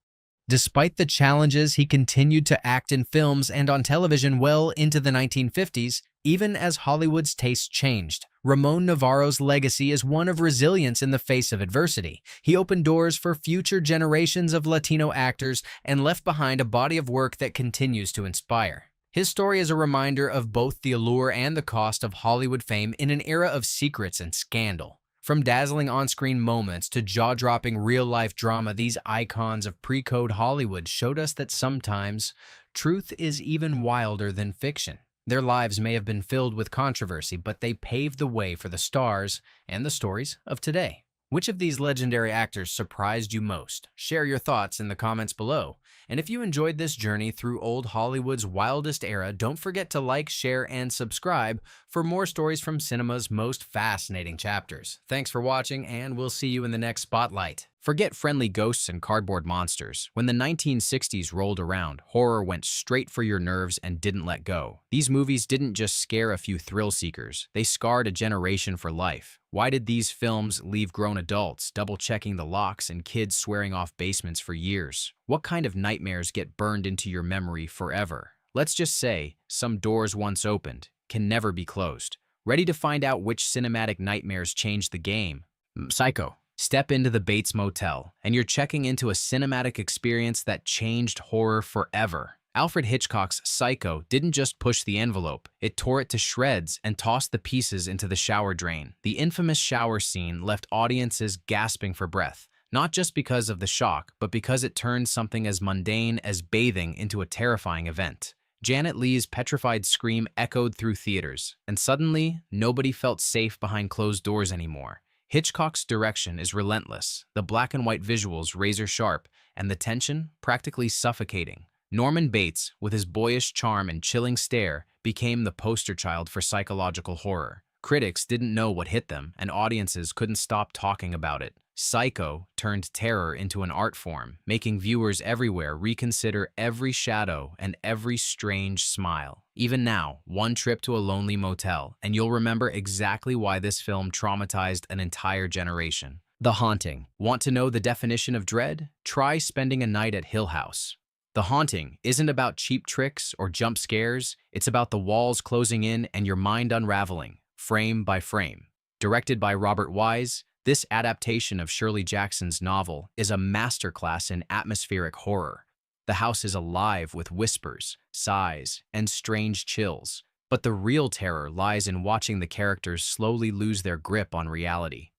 Despite the challenges, he continued to act in films and on television well into the 1950s, even as Hollywood's tastes changed. Ramon Novarro's legacy is one of resilience in the face of adversity. He opened doors for future generations of Latino actors and left behind a body of work that continues to inspire. His story is a reminder of both the allure and the cost of Hollywood fame in an era of secrets and scandal. From dazzling on-screen moments to jaw-dropping real-life drama, these icons of pre-code Hollywood showed us that sometimes truth is even wilder than fiction. Their lives may have been filled with controversy, but they paved the way for the stars and the stories of today. Which of these legendary actors surprised you most? Share your thoughts in the comments below. And if you enjoyed this journey through old Hollywood's wildest era, don't forget to like, share, and subscribe for more stories from cinema's most fascinating chapters. Thanks for watching, and we'll see you in the next Spotlight. Forget friendly ghosts and cardboard monsters. When the 1960s rolled around, horror went straight for your nerves and didn't let go. These movies didn't just scare a few thrill seekers, they scarred a generation for life. Why did these films leave grown adults double-checking the locks and kids swearing off basements for years? What kind of nightmares get burned into your memory forever? Let's just say, some doors once opened can never be closed. Ready to find out which cinematic nightmares changed the game? Psycho. Step into the Bates Motel, and you're checking into a cinematic experience that changed horror forever. Alfred Hitchcock's Psycho didn't just push the envelope, it tore it to shreds and tossed the pieces into the shower drain. The infamous shower scene left audiences gasping for breath, not just because of the shock, but because it turned something as mundane as bathing into a terrifying event. Janet Leigh's petrified scream echoed through theaters, and suddenly, nobody felt safe behind closed doors anymore. Hitchcock's direction is relentless, the black and white visuals razor sharp, and the tension practically suffocating. Norman Bates, with his boyish charm and chilling stare, became the poster child for psychological horror. Critics didn't know what hit them, and audiences couldn't stop talking about it. Psycho turned terror into an art form, making viewers everywhere reconsider every shadow and every strange smile. Even now, one trip to a lonely motel, and you'll remember exactly why this film traumatized an entire generation. The Haunting. Want to know the definition of dread? Try spending a night at Hill House. The Haunting isn't about cheap tricks or jump scares, it's about the walls closing in and your mind unraveling, frame by frame. Directed by Robert Wise, this adaptation of Shirley Jackson's novel is a masterclass in atmospheric horror. The house is alive with whispers, sighs, and strange chills, but the real terror lies in watching the characters slowly lose their grip on reality.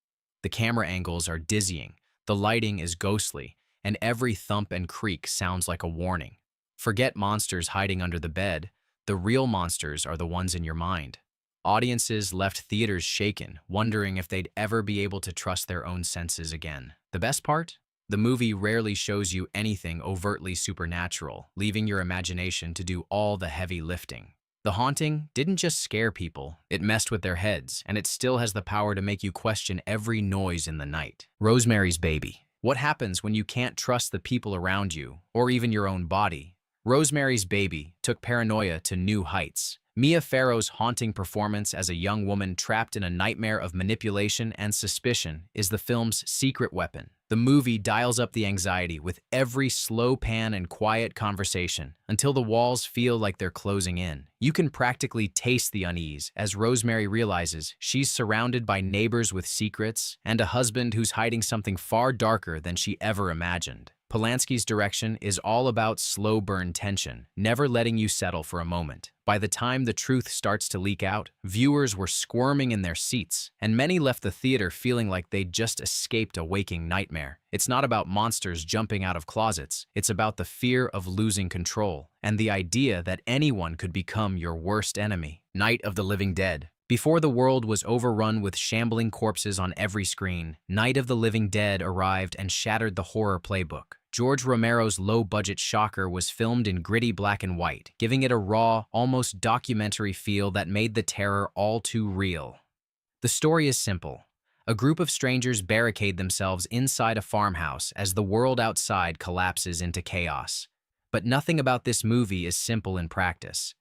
The camera angles are dizzying, the lighting is ghostly, and every thump and creak sounds like a warning. Forget monsters hiding under the bed, the real monsters are the ones in your mind. Audiences left theaters shaken, wondering if they'd ever be able to trust their own senses again. The best part? The movie rarely shows you anything overtly supernatural, leaving your imagination to do all the heavy lifting. The Haunting didn't just scare people, it messed with their heads, and it still has the power to make you question every noise in the night. Rosemary's Baby. What happens when you can't trust the people around you, or even your own body? Rosemary's Baby took paranoia to new heights. Mia Farrow's haunting performance as a young woman trapped in a nightmare of manipulation and suspicion is the film's secret weapon. The movie dials up the anxiety with every slow pan and quiet conversation until the walls feel like they're closing in. You can practically taste the unease as Rosemary realizes she's surrounded by neighbors with secrets and a husband who's hiding something far darker than she ever imagined. Polanski's direction is all about slow burn tension, never letting you settle for a moment. By the time the truth starts to leak out, viewers were squirming in their seats, and many left the theater feeling like they'd just escaped a waking nightmare. It's not about monsters jumping out of closets, it's about the fear of losing control, and the idea that anyone could become your worst enemy. Night of the Living Dead. Before the world was overrun with shambling corpses on every screen, Night of the Living Dead arrived and shattered the horror playbook. George Romero's low-budget shocker was filmed in gritty black and white, giving it a raw, almost documentary feel that made the terror all too real. The story is simple. A group of strangers barricade themselves inside a farmhouse as the world outside collapses into chaos. But nothing about this movie is simple in practice.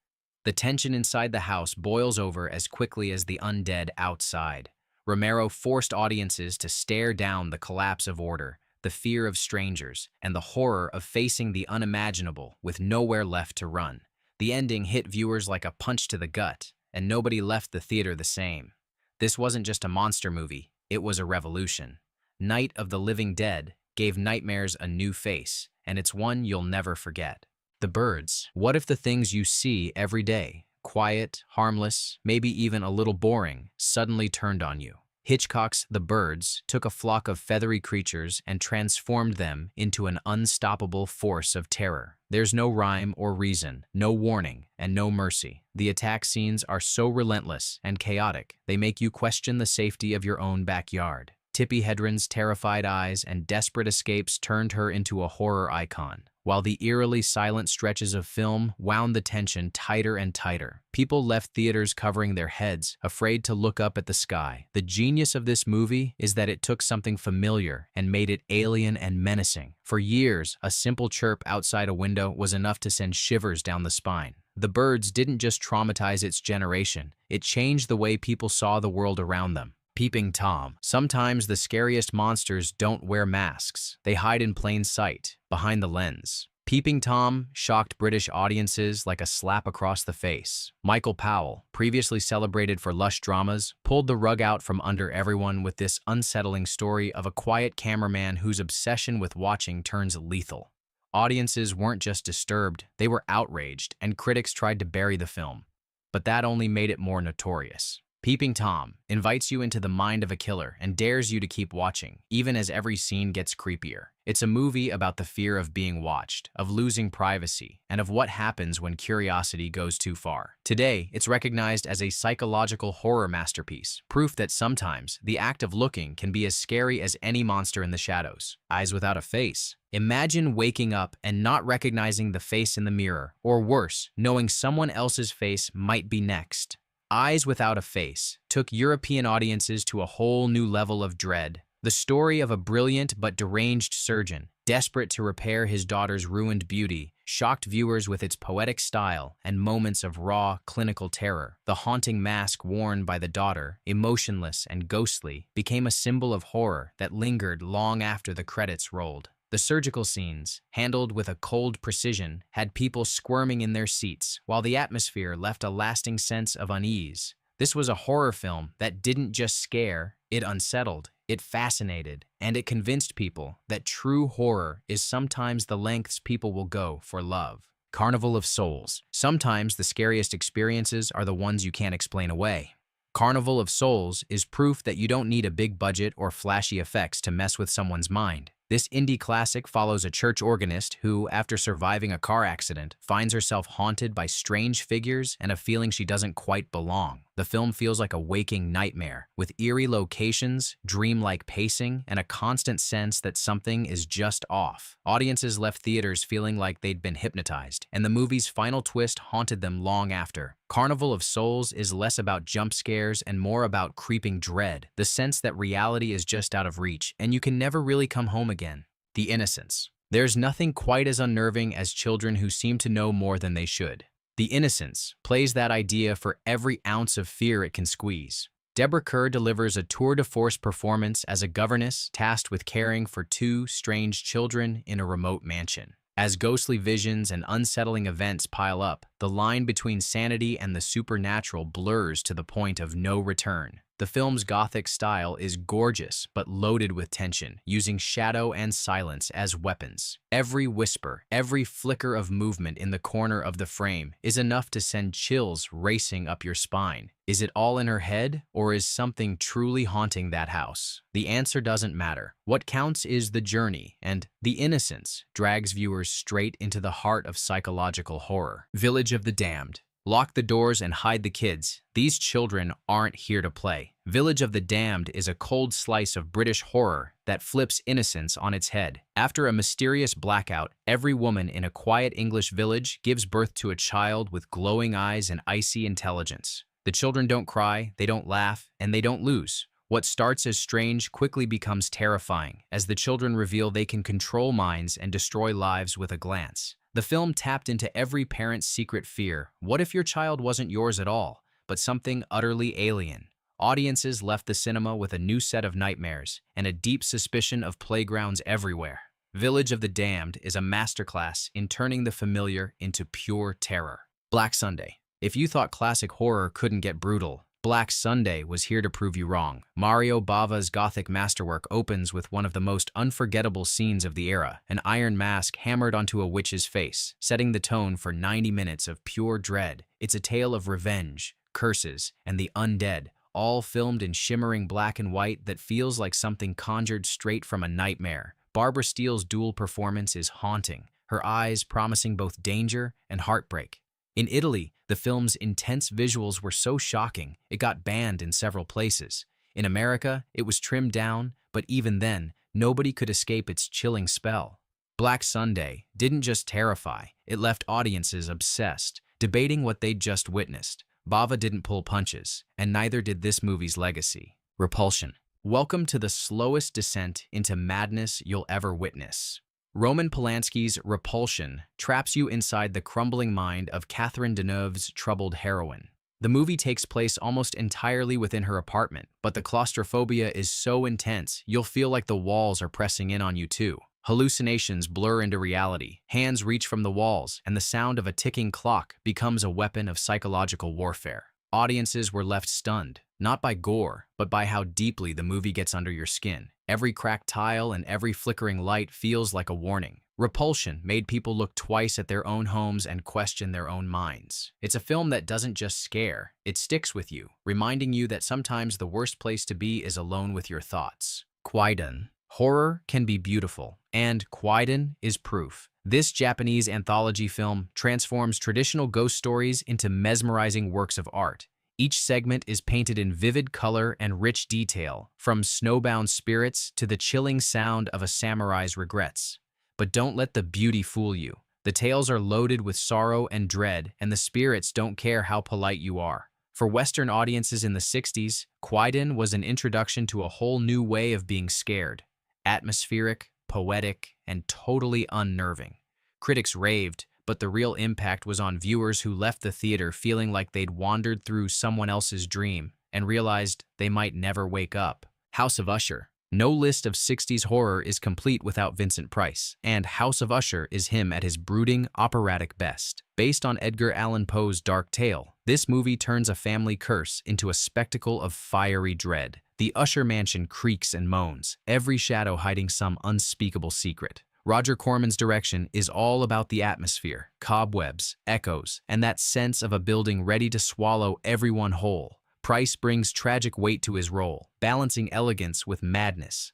The tension inside the house boils over as quickly as the undead outside. Romero forced audiences to stare down the collapse of order, the fear of strangers, and the horror of facing the unimaginable with nowhere left to run. The ending hit viewers like a punch to the gut, and nobody left the theater the same. This wasn't just a monster movie, it was a revolution. Night of the Living Dead gave nightmares a new face, and it's one you'll never forget. The Birds. What if the things you see every day, quiet, harmless, maybe even a little boring, suddenly turned on you? Hitchcock's The Birds took a flock of feathery creatures and transformed them into an unstoppable force of terror. There's no rhyme or reason, no warning, and no mercy. The attack scenes are so relentless and chaotic, they make you question the safety of your own backyard. Tippi Hedren's terrified eyes and desperate escapes turned her into a horror icon, while the eerily silent stretches of film wound the tension tighter and tighter. People left theaters covering their heads, afraid to look up at the sky. The genius of this movie is that it took something familiar and made it alien and menacing. For years, a simple chirp outside a window was enough to send shivers down the spine. The Birds didn't just traumatize its generation, it changed the way people saw the world around them. Peeping Tom. Sometimes the scariest monsters don't wear masks. They hide in plain sight, behind the lens. Peeping Tom shocked British audiences like a slap across the face. Michael Powell, previously celebrated for lush dramas, pulled the rug out from under everyone with this unsettling story of a quiet cameraman whose obsession with watching turns lethal. Audiences weren't just disturbed, they were outraged, and critics tried to bury the film. But that only made it more notorious. Peeping Tom invites you into the mind of a killer and dares you to keep watching, even as every scene gets creepier. It's a movie about the fear of being watched, of losing privacy, and of what happens when curiosity goes too far. Today, it's recognized as a psychological horror masterpiece, proof that sometimes the act of looking can be as scary as any monster in the shadows. Eyes without a face. Imagine waking up and not recognizing the face in the mirror, or worse, knowing someone else's face might be next. Eyes Without a Face took European audiences to a whole new level of dread. The story of a brilliant but deranged surgeon, desperate to repair his daughter's ruined beauty, shocked viewers with its poetic style and moments of raw, clinical terror. The haunting mask worn by the daughter, emotionless and ghostly, became a symbol of horror that lingered long after the credits rolled. The surgical scenes, handled with a cold precision, had people squirming in their seats, while the atmosphere left a lasting sense of unease. This was a horror film that didn't just scare, it unsettled, it fascinated, and it convinced people that true horror is sometimes the lengths people will go for love. Carnival of Souls. Sometimes the scariest experiences are the ones you can't explain away. Carnival of Souls is proof that you don't need a big budget or flashy effects to mess with someone's mind. This indie classic follows a church organist who, after surviving a car accident, finds herself haunted by strange figures and a feeling she doesn't quite belong. The film feels like a waking nightmare, with eerie locations, dreamlike pacing, and a constant sense that something is just off. Audiences left theaters feeling like they'd been hypnotized, and the movie's final twist haunted them long after. Carnival of Souls is less about jump scares and more about creeping dread, the sense that reality is just out of reach, and you can never really come home again. The innocence. There's nothing quite as unnerving as children who seem to know more than they should. The Innocence plays that idea for every ounce of fear it can squeeze. Deborah Kerr delivers a tour de force performance as a governess tasked with caring for two strange children in a remote mansion. As ghostly visions and unsettling events pile up, the line between sanity and the supernatural blurs to the point of no return. The film's gothic style is gorgeous but loaded with tension, using shadow and silence as weapons. Every whisper, every flicker of movement in the corner of the frame is enough to send chills racing up your spine. Is it all in her head, or is something truly haunting that house? The answer doesn't matter. What counts is the journey, and The Innocence drags viewers straight into the heart of psychological horror. Village of the Damned. Lock the doors and hide the kids. These children aren't here to play. Village of the Damned is a cold slice of British horror that flips innocence on its head. After a mysterious blackout, every woman in a quiet English village gives birth to a child with glowing eyes and icy intelligence. The children don't cry, they don't laugh, and they don't lose. What starts as strange quickly becomes terrifying as the children reveal they can control minds and destroy lives with a glance. The film tapped into every parent's secret fear. What if your child wasn't yours at all, but something utterly alien? Audiences left the cinema with a new set of nightmares and a deep suspicion of playgrounds everywhere. Village of the Damned is a masterclass in turning the familiar into pure terror. Black Sunday. If you thought classic horror couldn't get brutal, Black Sunday was here to prove you wrong. Mario Bava's gothic masterwork opens with one of the most unforgettable scenes of the era, an iron mask hammered onto a witch's face, setting the tone for 90 minutes of pure dread. It's a tale of revenge, curses, and the undead, all filmed in shimmering black and white that feels like something conjured straight from a nightmare. Barbara Steele's dual performance is haunting, her eyes promising both danger and heartbreak. In Italy, the film's intense visuals were so shocking, it got banned in several places. In America, it was trimmed down, but even then, nobody could escape its chilling spell. Black Sunday didn't just terrify, it left audiences obsessed, debating what they'd just witnessed. Bava didn't pull punches, and neither did this movie's legacy. Repulsion. Welcome to the slowest descent into madness you'll ever witness. Roman Polanski's Repulsion traps you inside the crumbling mind of Catherine Deneuve's troubled heroine. The movie takes place almost entirely within her apartment, but the claustrophobia is so intense you'll feel like the walls are pressing in on you too. Hallucinations blur into reality, hands reach from the walls, and the sound of a ticking clock becomes a weapon of psychological warfare. Audiences were left stunned, not by gore, but by how deeply the movie gets under your skin. Every cracked tile and every flickering light feels like a warning. Repulsion made people look twice at their own homes and question their own minds. It's a film that doesn't just scare, it sticks with you, reminding you that sometimes the worst place to be is alone with your thoughts. Kwaidan. Horror can be beautiful, and Kwaidan is proof. This Japanese anthology film transforms traditional ghost stories into mesmerizing works of art. Each segment is painted in vivid color and rich detail, from snowbound spirits to the chilling sound of a samurai's regrets. But don't let the beauty fool you. The tales are loaded with sorrow and dread, and the spirits don't care how polite you are. For Western audiences in the 60s, Kwaidan was an introduction to a whole new way of being scared. Atmospheric, poetic, and totally unnerving. Critics raved, but the real impact was on viewers who left the theater feeling like they'd wandered through someone else's dream and realized they might never wake up. House of Usher. No list of 60s horror is complete without Vincent Price, and House of Usher is him at his brooding, operatic best. Based on Edgar Allan Poe's Dark Tale, this movie turns a family curse into a spectacle of fiery dread. The Usher mansion creaks and moans, every shadow hiding some unspeakable secret. Roger Corman's direction is all about the atmosphere, cobwebs, echoes, and that sense of a building ready to swallow everyone whole. Price brings tragic weight to his role, balancing elegance with madness.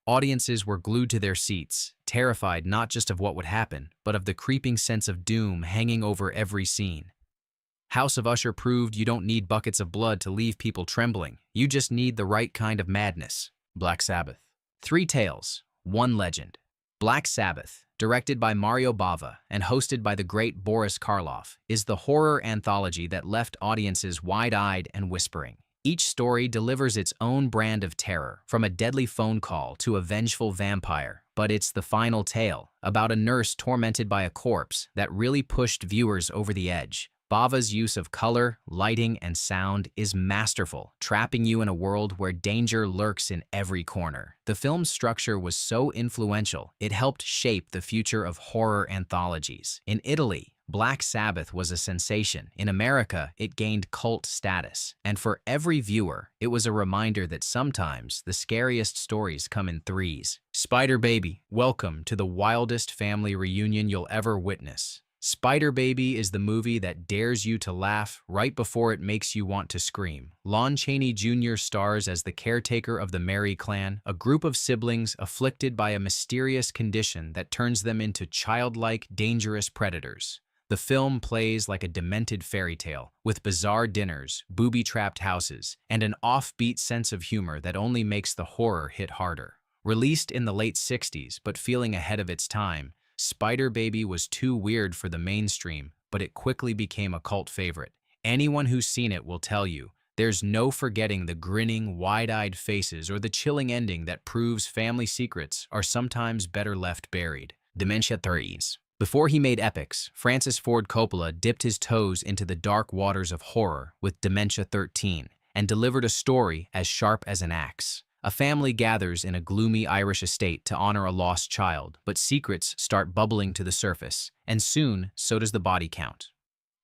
Audiences were glued to their seats, terrified not just of what would happen, but of the creeping sense of doom hanging over every scene. House of Usher proved you don't need buckets of blood to leave people trembling. You just need the right kind of madness. Black Sabbath. Three tales, one legend. Black Sabbath, directed by Mario Bava and hosted by the great Boris Karloff, is the horror anthology that left audiences wide-eyed and whispering. Each story delivers its own brand of terror, from a deadly phone call to a vengeful vampire. But it's the final tale, about a nurse tormented by a corpse, that really pushed viewers over the edge. Bava's use of color, lighting, and sound is masterful, trapping you in a world where danger lurks in every corner. The film's structure was so influential, it helped shape the future of horror anthologies. In Italy, Black Sabbath was a sensation. In America, it gained cult status. And for every viewer, it was a reminder that sometimes the scariest stories come in threes. Spider Baby, welcome to the wildest family reunion you'll ever witness. Spider Baby is the movie that dares you to laugh right before it makes you want to scream. Lon Chaney Jr. stars as the caretaker of the Merry Clan, a group of siblings afflicted by a mysterious condition that turns them into childlike, dangerous predators. The film plays like a demented fairy tale, with bizarre dinners, booby-trapped houses, and an offbeat sense of humor that only makes the horror hit harder. Released in the late 60s, but feeling ahead of its time, Spider Baby was too weird for the mainstream, but it quickly became a cult favorite. Anyone who's seen it will tell you, there's no forgetting the grinning, wide-eyed faces or the chilling ending that proves family secrets are sometimes better left buried. 1930's. Before he made epics, Francis Ford Coppola dipped his toes into the dark waters of horror with Dementia 13 and delivered a story as sharp as an axe. A family gathers in a gloomy Irish estate to honor a lost child, but secrets start bubbling to the surface, and soon, so does the body count.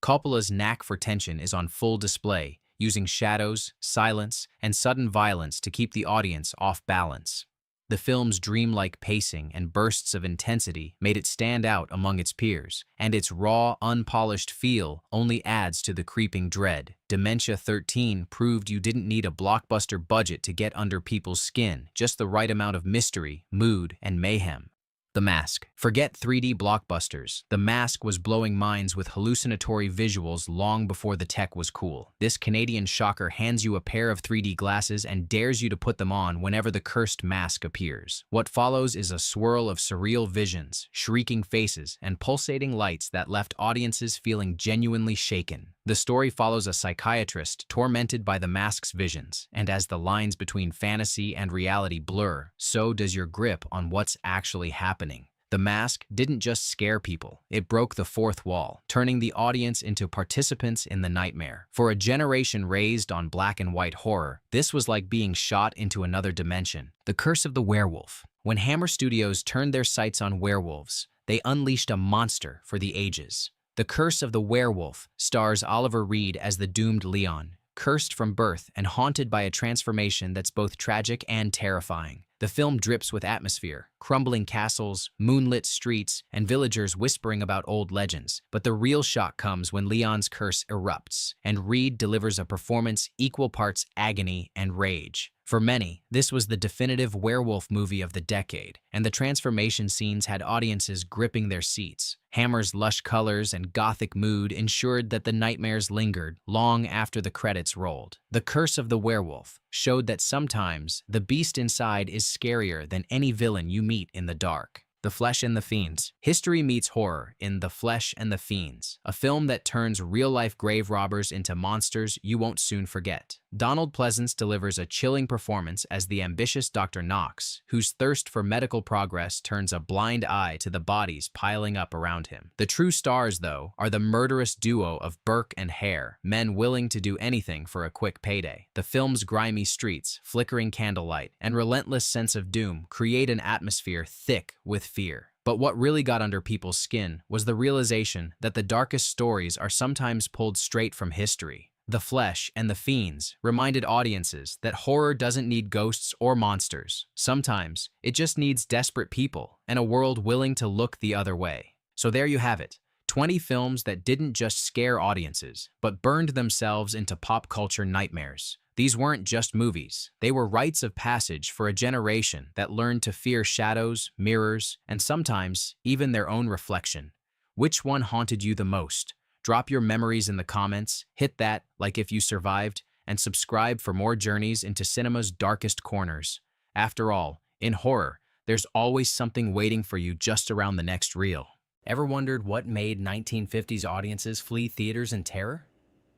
Coppola's knack for tension is on full display, using shadows, silence, and sudden violence to keep the audience off balance. The film's dreamlike pacing and bursts of intensity made it stand out among its peers, and its raw, unpolished feel only adds to the creeping dread. Dementia 13 proved you didn't need a blockbuster budget to get under people's skin, just the right amount of mystery, mood, and mayhem. The Mask. Forget 3D blockbusters. The Mask was blowing minds with hallucinatory visuals long before the tech was cool. This Canadian shocker hands you a pair of 3D glasses and dares you to put them on whenever the cursed mask appears. What follows is a swirl of surreal visions, shrieking faces, and pulsating lights that left audiences feeling genuinely shaken. The story follows a psychiatrist tormented by the mask's visions, and as the lines between fantasy and reality blur, so does your grip on what's actually happening. The Mask didn't just scare people, it broke the fourth wall, turning the audience into participants in the nightmare. For a generation raised on black and white horror, this was like being shot into another dimension. The Curse of the Werewolf. When Hammer Studios turned their sights on werewolves, they unleashed a monster for the ages. The Curse of the Werewolf stars Oliver Reed as the doomed Leon, cursed from birth and haunted by a transformation that's both tragic and terrifying. The film drips with atmosphere, crumbling castles, moonlit streets, and villagers whispering about old legends. But the real shock comes when Leon's curse erupts, and Reed delivers a performance equal parts agony and rage. For many, this was the definitive werewolf movie of the decade, and the transformation scenes had audiences gripping their seats. Hammer's lush colors and gothic mood ensured that the nightmares lingered long after the credits rolled. The Curse of the Werewolf showed that sometimes the beast inside is scarier than any villain you meet in the dark. The Flesh and the Fiends. History meets horror in The Flesh and the Fiends, a film that turns real-life grave robbers into monsters you won't soon forget. Donald Pleasance delivers a chilling performance as the ambitious Dr. Knox, whose thirst for medical progress turns a blind eye to the bodies piling up around him. The true stars, though, are the murderous duo of Burke and Hare, men willing to do anything for a quick payday. The film's grimy streets, flickering candlelight, and relentless sense of doom create an atmosphere thick with fear. But what really got under people's skin was the realization that the darkest stories are sometimes pulled straight from history. The Flesh and the Fiends reminded audiences that horror doesn't need ghosts or monsters. Sometimes, it just needs desperate people and a world willing to look the other way. So there you have it, 20 films that didn't just scare audiences, but burned themselves into pop culture nightmares. These weren't just movies. They were rites of passage for a generation that learned to fear shadows, mirrors, and sometimes even their own reflection. Which one haunted you the most? Drop your memories in the comments, hit that like if you survived, and subscribe for more journeys into cinema's darkest corners. After all, in horror, there's always something waiting for you just around the next reel. Ever wondered what made 1950s audiences flee theaters in terror?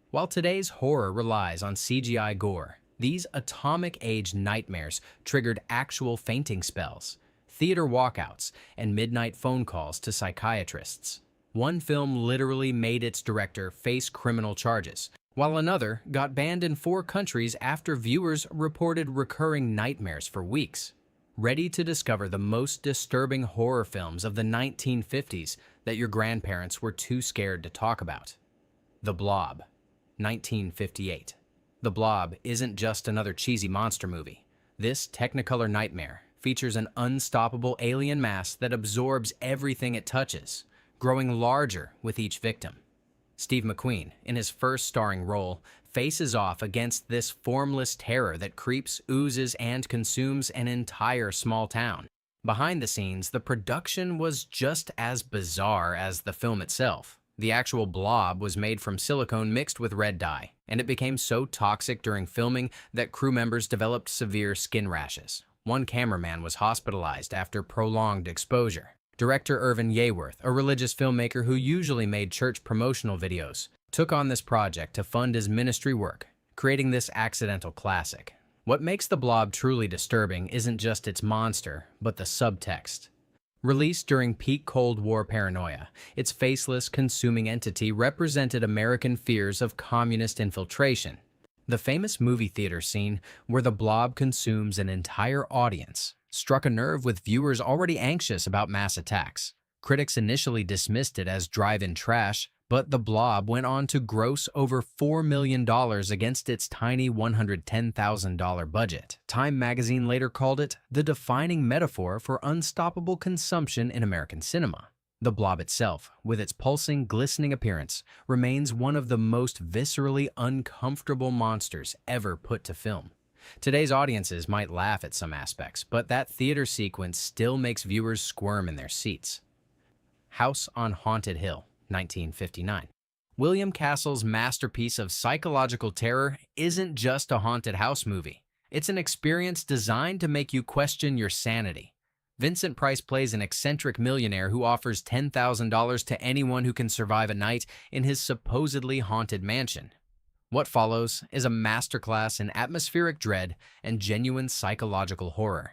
While today's horror relies on CGI gore, these atomic-age nightmares triggered actual fainting spells, theater walkouts, and midnight phone calls to psychiatrists. One film literally made its director face criminal charges, while another got banned in 4 countries after viewers reported recurring nightmares for weeks. Ready to discover the most disturbing horror films of the 1950s that your grandparents were too scared to talk about? The Blob, 1958. The Blob isn't just another cheesy monster movie. This Technicolor nightmare features an unstoppable alien mass that absorbs everything it touches, growing larger with each victim. Steve McQueen, in his first starring role, faces off against this formless terror that creeps, oozes, and consumes an entire small town. Behind the scenes, the production was just as bizarre as the film itself. The actual blob was made from silicone mixed with red dye, and it became so toxic during filming that crew members developed severe skin rashes. One cameraman was hospitalized after prolonged exposure. Director Irvin Yeworth, a religious filmmaker who usually made church promotional videos, took on this project to fund his ministry work, creating this accidental classic. What makes The Blob truly disturbing isn't just its monster, but the subtext. Released during peak Cold War paranoia, its faceless, consuming entity represented American fears of communist infiltration. The famous movie theater scene where the blob consumes an entire audience struck a nerve with viewers already anxious about mass attacks. Critics initially dismissed it as drive-in trash, but The Blob went on to gross over $4 million against its tiny $110,000 budget. Time magazine later called it the defining metaphor for unstoppable consumption in American cinema. The Blob itself, with its pulsing, glistening appearance, remains one of the most viscerally uncomfortable monsters ever put to film. Today's audiences might laugh at some aspects, but that theater sequence still makes viewers squirm in their seats. House on Haunted Hill, 1959. William Castle's masterpiece of psychological terror isn't just a haunted house movie. It's an experience designed to make you question your sanity. Vincent Price plays an eccentric millionaire who offers $10,000 to anyone who can survive a night in his supposedly haunted mansion. What follows is a masterclass in atmospheric dread and genuine psychological horror.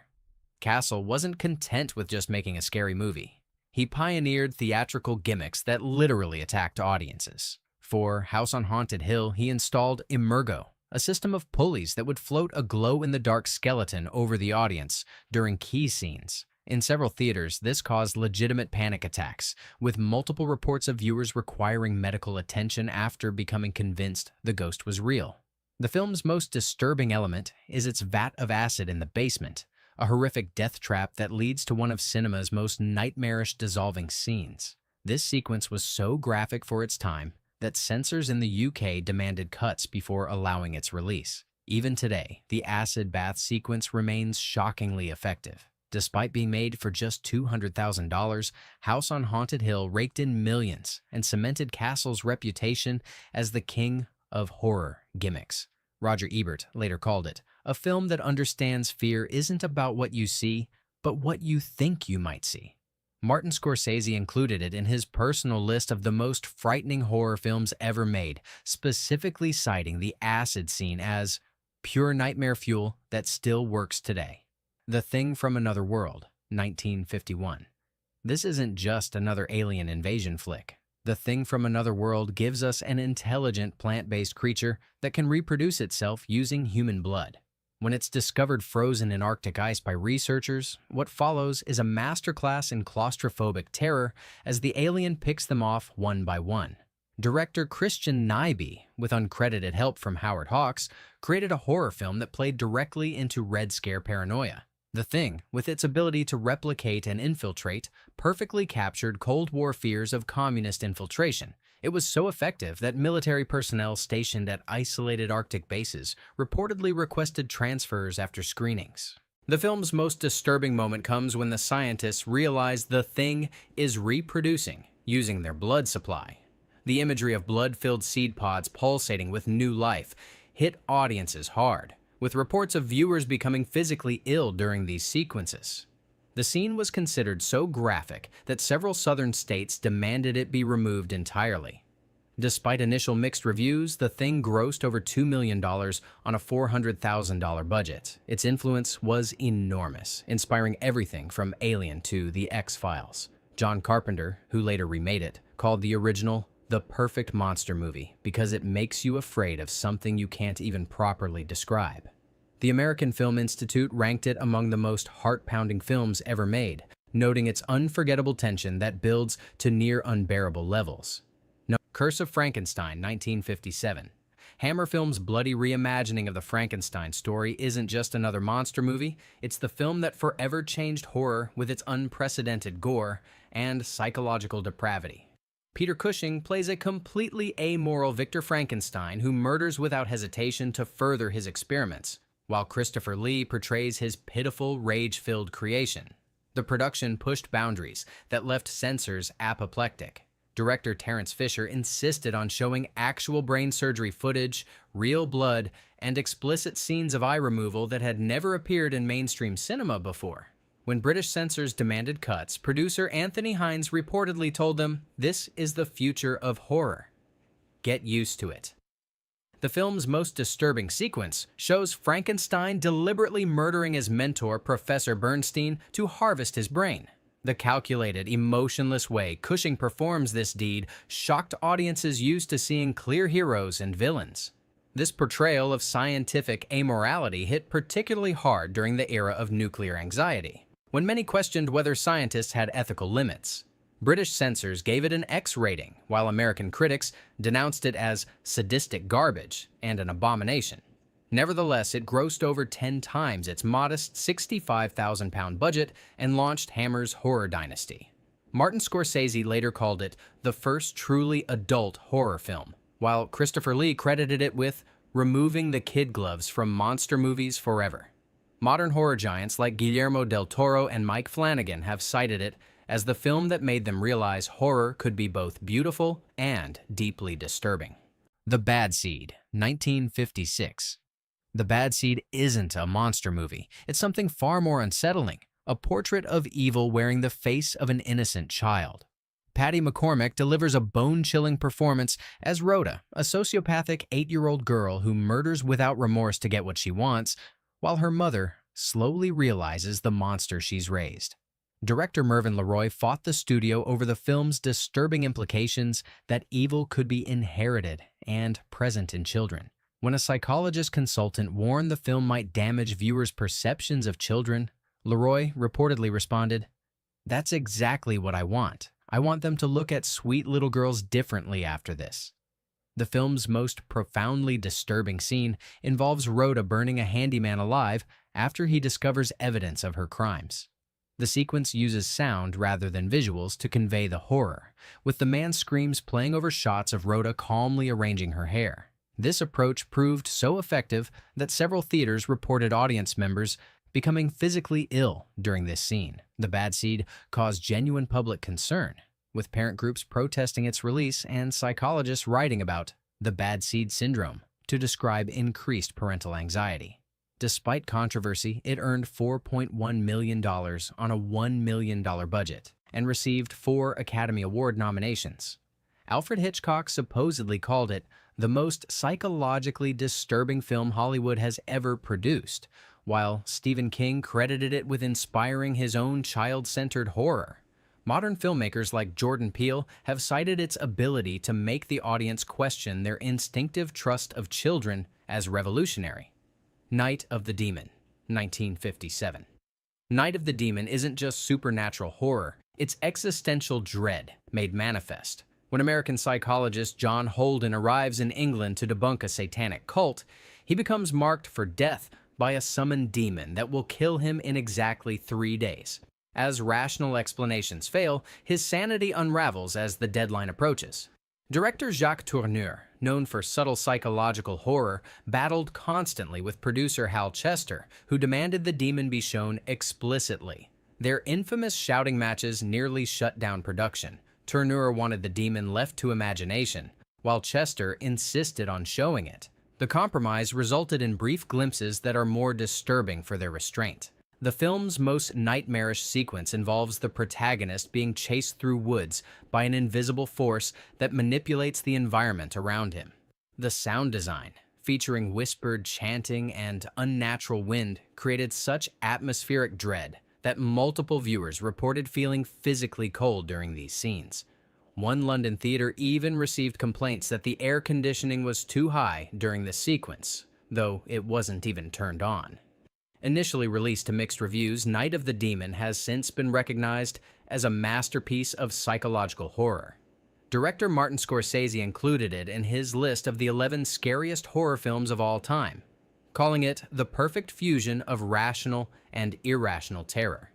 Castle wasn't content with just making a scary movie. He pioneered theatrical gimmicks that literally attacked audiences. For House on Haunted Hill, he installed Emergo, a system of pulleys that would float a glow-in-the-dark skeleton over the audience during key scenes. In several theaters, this caused legitimate panic attacks, with multiple reports of viewers requiring medical attention after becoming convinced the ghost was real. The film's most disturbing element is its vat of acid in the basement, a horrific death trap that leads to one of cinema's most nightmarish dissolving scenes. This sequence was so graphic for its time that censors in the UK demanded cuts before allowing its release. Even today, the acid bath sequence remains shockingly effective. Despite being made for just $200,000, House on Haunted Hill raked in millions and cemented Castle's reputation as the king of horror gimmicks. Roger Ebert later called it, "A film that understands fear isn't about what you see, but what you think you might see." Martin Scorsese included it in his personal list of the most frightening horror films ever made, specifically citing the acid scene as pure nightmare fuel that still works today. The Thing from Another World, 1951. This isn't just another alien invasion flick. The Thing from Another World gives us an intelligent plant-based creature that can reproduce itself using human blood. When it's discovered frozen in Arctic ice by researchers, what follows is a masterclass in claustrophobic terror as the alien picks them off one by one. Director Christian Nyby, with uncredited help from Howard Hawks, created a horror film that played directly into Red Scare paranoia. The Thing, with its ability to replicate and infiltrate, perfectly captured Cold War fears of communist infiltration. It was so effective that military personnel stationed at isolated Arctic bases reportedly requested transfers after screenings. The film's most disturbing moment comes when the scientists realize the Thing is reproducing using their blood supply. The imagery of blood-filled seed pods pulsating with new life hit audiences hard, with reports of viewers becoming physically ill during these sequences. The scene was considered so graphic that several southern states demanded it be removed entirely. Despite initial mixed reviews, The Thing grossed over $2 million on a $400,000 budget. Its influence was enormous, inspiring everything from Alien to The X-Files. John Carpenter, who later remade it, called the original the perfect monster movie because it makes you afraid of something you can't even properly describe. The American Film Institute ranked it among the most heart-pounding films ever made, noting its unforgettable tension that builds to near unbearable levels. No, Curse of Frankenstein, 1957. Hammer Film's bloody reimagining of the Frankenstein story isn't just another monster movie, it's the film that forever changed horror with its unprecedented gore and psychological depravity. Peter Cushing plays a completely amoral Victor Frankenstein who murders without hesitation to further his experiments, while Christopher Lee portrays his pitiful, rage-filled creation. The production pushed boundaries that left censors apoplectic. Director Terence Fisher insisted on showing actual brain surgery footage, real blood, and explicit scenes of eye removal that had never appeared in mainstream cinema before. When British censors demanded cuts, producer Anthony Hines reportedly told them, "This is the future of horror. Get used to it." The film's most disturbing sequence shows Frankenstein deliberately murdering his mentor, Professor Bernstein, to harvest his brain. The calculated, emotionless way Cushing performs this deed shocked audiences used to seeing clear heroes and villains. This portrayal of scientific amorality hit particularly hard during the era of nuclear anxiety, when many questioned whether scientists had ethical limits. British censors gave it an X rating, while American critics denounced it as sadistic garbage and an abomination. Nevertheless, it grossed over 10 times its modest £65,000 budget and launched Hammer's horror dynasty. Martin Scorsese later called it the first truly adult horror film, while Christopher Lee credited it with removing the kid gloves from monster movies forever. Modern horror giants like Guillermo del Toro and Mike Flanagan have cited it as the film that made them realize horror could be both beautiful and deeply disturbing. The Bad Seed, 1956. The Bad Seed isn't a monster movie. It's something far more unsettling, a portrait of evil wearing the face of an innocent child. Patty McCormack delivers a bone-chilling performance as Rhoda, a sociopathic 8-year-old girl who murders without remorse to get what she wants, while her mother slowly realizes the monster she's raised. Director Mervyn LeRoy fought the studio over the film's disturbing implications that evil could be inherited and present in children. When a psychologist consultant warned the film might damage viewers' perceptions of children, LeRoy reportedly responded, "That's exactly what I want. I want them to look at sweet little girls differently after this." The film's most profoundly disturbing scene involves Rhoda burning a handyman alive after he discovers evidence of her crimes. The sequence uses sound rather than visuals to convey the horror, with the man's screams playing over shots of Rhoda calmly arranging her hair. This approach proved so effective that several theaters reported audience members becoming physically ill during this scene. The Bad Seed caused genuine public concern, with parent groups protesting its release and psychologists writing about the Bad Seed syndrome to describe increased parental anxiety. Despite controversy, it earned $4.1 million on a $1 million budget and received 4 Academy Award nominations. Alfred Hitchcock supposedly called it the most psychologically disturbing film Hollywood has ever produced, while Stephen King credited it with inspiring his own child-centered horror. Modern filmmakers like Jordan Peele have cited its ability to make the audience question their instinctive trust of children as revolutionary. Night of the Demon, 1957. Night of the Demon isn't just supernatural horror, it's existential dread made manifest. When American psychologist John Holden arrives in England to debunk a satanic cult, he becomes marked for death by a summoned demon that will kill him in exactly 3 days. As rational explanations fail, his sanity unravels as the deadline approaches. Director Jacques Tourneur, known for subtle psychological horror, battled constantly with producer Hal Chester, who demanded the demon be shown explicitly. Their infamous shouting matches nearly shut down production. Tourneur wanted the demon left to imagination, while Chester insisted on showing it. The compromise resulted in brief glimpses that are more disturbing for their restraint. The film's most nightmarish sequence involves the protagonist being chased through woods by an invisible force that manipulates the environment around him. The sound design, featuring whispered chanting and unnatural wind, created such atmospheric dread that multiple viewers reported feeling physically cold during these scenes. One London theater even received complaints that the air conditioning was too high during the sequence, though it wasn't even turned on. Initially released to mixed reviews, Night of the Demon has since been recognized as a masterpiece of psychological horror. Director Martin Scorsese included it in his list of the 11 scariest horror films of all time, calling it the perfect fusion of rational and irrational terror.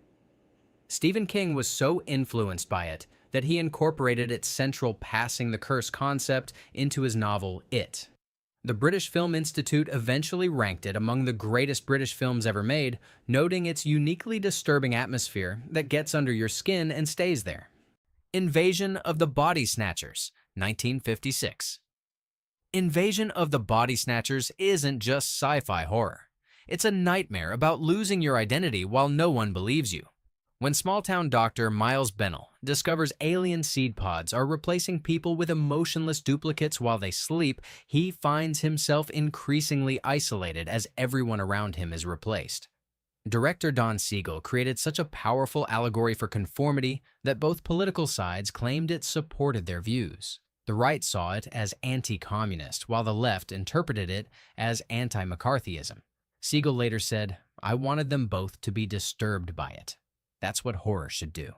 Stephen King was so influenced by it that he incorporated its central passing the curse concept into his novel It. The British Film Institute eventually ranked it among the greatest British films ever made, noting its uniquely disturbing atmosphere that gets under your skin and stays there. Invasion of the Body Snatchers, 1956. Invasion of the Body Snatchers isn't just sci-fi horror. It's a nightmare about losing your identity while no one believes you. When small-town doctor Miles Bennell discovers alien seed pods are replacing people with emotionless duplicates while they sleep, he finds himself increasingly isolated as everyone around him is replaced. Director Don Siegel created such a powerful allegory for conformity that both political sides claimed it supported their views. The right saw it as anti-communist, while the left interpreted it as anti-McCarthyism. Siegel later said, "I wanted them both to be disturbed by it. That's what horror should do."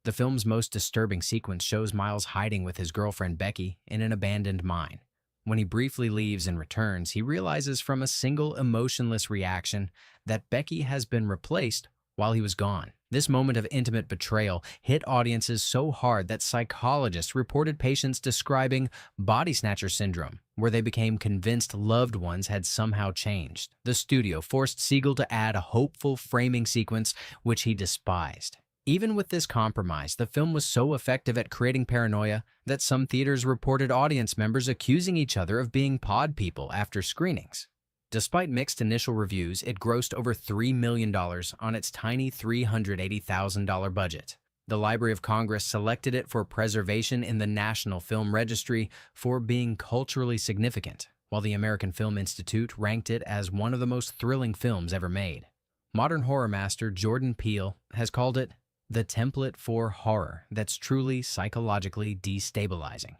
The film's most disturbing sequence shows Miles hiding with his girlfriend Becky in an abandoned mine. When he briefly leaves and returns, he realizes from a single emotionless reaction that Becky has been replaced while he was gone. This moment of intimate betrayal hit audiences so hard that psychologists reported patients describing body snatcher syndrome, where they became convinced loved ones had somehow changed. The studio forced Siegel to add a hopeful framing sequence, which he despised. Even with this compromise, the film was so effective at creating paranoia that some theaters reported audience members accusing each other of being pod people after screenings. Despite mixed initial reviews, it grossed over $3 million on its tiny $380,000 budget. The Library of Congress selected it for preservation in the National Film Registry for being culturally significant, while the American Film Institute ranked it as one of the most thrilling films ever made. Modern horror master Jordan Peele has called it the template for horror that's truly psychologically destabilizing.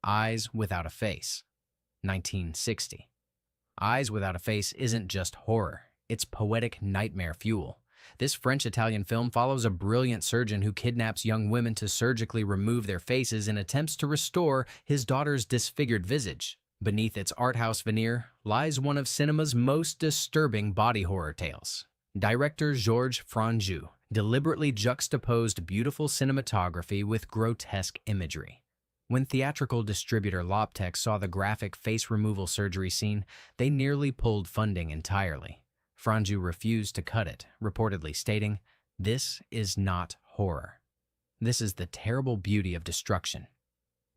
Eyes Without a Face, 1960. Eyes Without a Face isn't just horror, it's poetic nightmare fuel. This French-Italian film follows a brilliant surgeon who kidnaps young women to surgically remove their faces in attempts to restore his daughter's disfigured visage. Beneath its art house veneer lies one of cinema's most disturbing body horror tales. Director Georges Franju deliberately juxtaposed beautiful cinematography with grotesque imagery. When theatrical distributor Loptex saw the graphic face removal surgery scene, they nearly pulled funding entirely. Franju refused to cut it, reportedly stating, "This is not horror. This is the terrible beauty of destruction."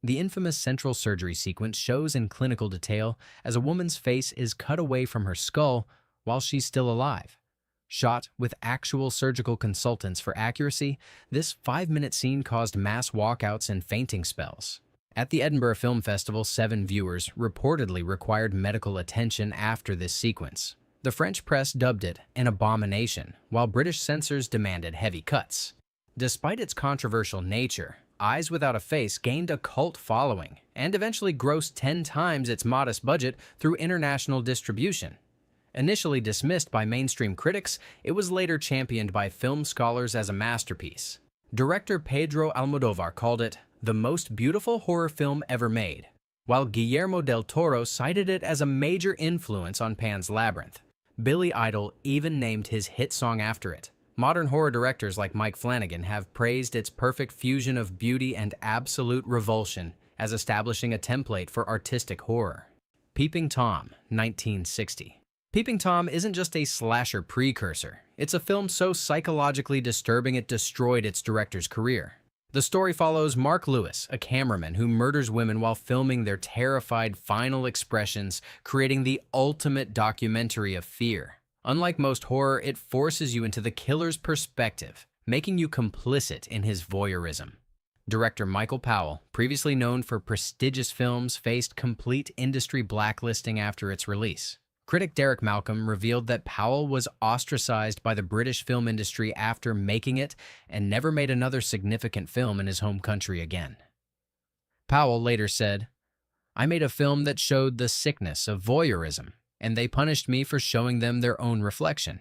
The infamous central surgery sequence shows in clinical detail as a woman's face is cut away from her skull while she's still alive. Shot with actual surgical consultants for accuracy, this 5-minute scene caused mass walkouts and fainting spells. At the Edinburgh Film Festival, 7 viewers reportedly required medical attention after this sequence. The French press dubbed it an abomination, while British censors demanded heavy cuts. Despite its controversial nature, Eyes Without a Face gained a cult following and eventually grossed 10 times its modest budget through international distribution. Initially dismissed by mainstream critics, it was later championed by film scholars as a masterpiece. Director Pedro Almodóvar called it the most beautiful horror film ever made, while Guillermo del Toro cited it as a major influence on Pan's Labyrinth. Billy Idol even named his hit song after it. Modern horror directors like Mike Flanagan have praised its perfect fusion of beauty and absolute revulsion as establishing a template for artistic horror. Peeping Tom, 1960. Peeping Tom isn't just a slasher precursor. It's a film so psychologically disturbing it destroyed its director's career. The story follows Mark Lewis, a cameraman who murders women while filming their terrified final expressions, creating the ultimate documentary of fear. Unlike most horror, it forces you into the killer's perspective, making you complicit in his voyeurism. Director Michael Powell, previously known for prestigious films, faced complete industry blacklisting after its release. Critic Derek Malcolm revealed that Powell was ostracized by the British film industry after making it and never made another significant film in his home country again. Powell later said, "I made a film that showed the sickness of voyeurism, and they punished me for showing them their own reflection."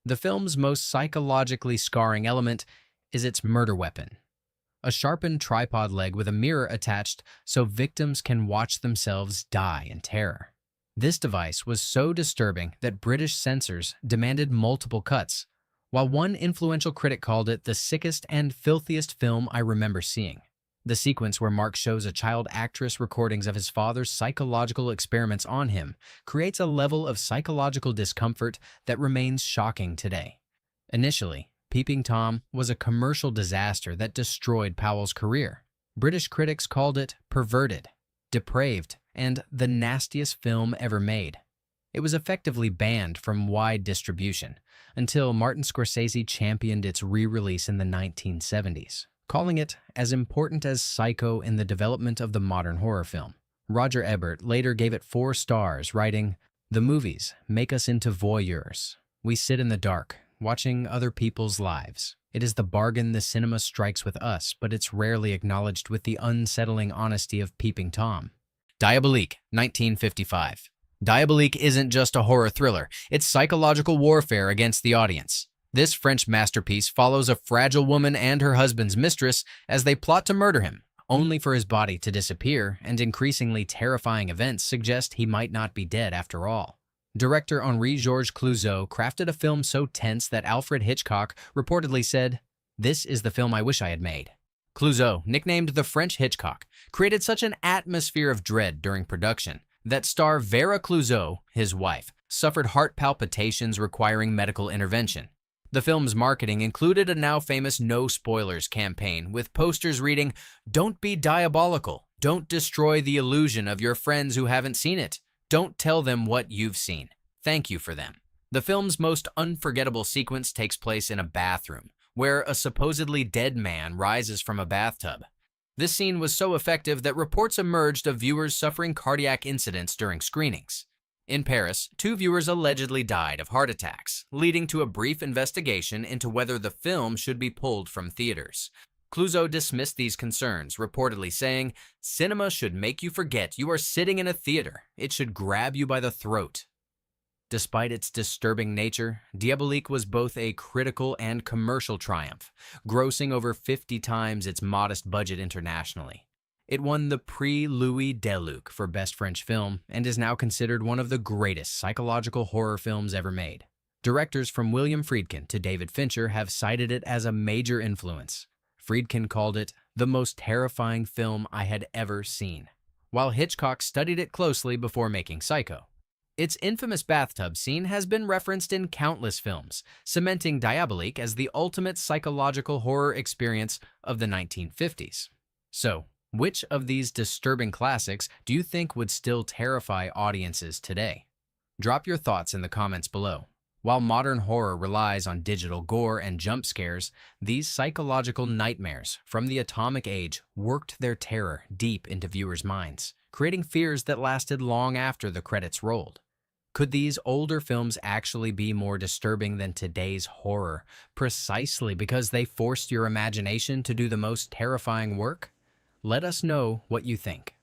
The film's most psychologically scarring element is its murder weapon, a sharpened tripod leg with a mirror attached so victims can watch themselves die in terror. This device was so disturbing that British censors demanded multiple cuts, while one influential critic called it the sickest and filthiest film I remember seeing. The sequence where Mark shows a child actress recordings of his father's psychological experiments on him creates a level of psychological discomfort that remains shocking today. Initially, Peeping Tom was a commercial disaster that destroyed Powell's career. British critics called it perverted, depraved, and the nastiest film ever made. It was effectively banned from wide distribution until Martin Scorsese championed its re-release in the 1970s. Calling it as important as Psycho in the development of the modern horror film. Roger Ebert later gave it 4 stars, writing, "The movies make us into voyeurs. We sit in the dark, watching other people's lives. It is the bargain the cinema strikes with us, but it's rarely acknowledged with the unsettling honesty of Peeping Tom." Diabolique, 1955. Diabolique isn't just a horror thriller, it's psychological warfare against the audience. This French masterpiece follows a fragile woman and her husband's mistress as they plot to murder him, only for his body to disappear, and increasingly terrifying events suggest he might not be dead after all. Director Henri-Georges Clouzot crafted a film so tense that Alfred Hitchcock reportedly said, "This is the film I wish I had made." Clouzot, nicknamed the French Hitchcock, created such an atmosphere of dread during production that star Vera Clouzot, his wife, suffered heart palpitations requiring medical intervention. The film's marketing included a now famous no spoilers campaign with posters reading, "Don't be diabolical. Don't destroy the illusion of your friends who haven't seen it. Don't tell them what you've seen. Thank you for them." The film's most unforgettable sequence takes place in a bathroom, where a supposedly dead man rises from a bathtub. This scene was so effective that reports emerged of viewers suffering cardiac incidents during screenings. In Paris, 2 viewers allegedly died of heart attacks, leading to a brief investigation into whether the film should be pulled from theaters. Clouzot dismissed these concerns, reportedly saying, "Cinema should make you forget you are sitting in a theater. It should grab you by the throat." Despite its disturbing nature, Diabolique was both a critical and commercial triumph, grossing over 50 times its modest budget internationally. It won the Prix Louis Deluc for Best French Film and is now considered one of the greatest psychological horror films ever made. Directors from William Friedkin to David Fincher have cited it as a major influence. Friedkin called it the most terrifying film I had ever seen, while Hitchcock studied it closely before making Psycho. Its infamous bathtub scene has been referenced in countless films, cementing Diabolique as the ultimate psychological horror experience of the 1950s. So, which of these disturbing classics do you think would still terrify audiences today? Drop your thoughts in the comments below. While modern horror relies on digital gore and jump scares, these psychological nightmares from the atomic age worked their terror deep into viewers' minds, creating fears that lasted long after the credits rolled. Could these older films actually be more disturbing than today's horror, precisely because they forced your imagination to do the most terrifying work? Let us know what you think.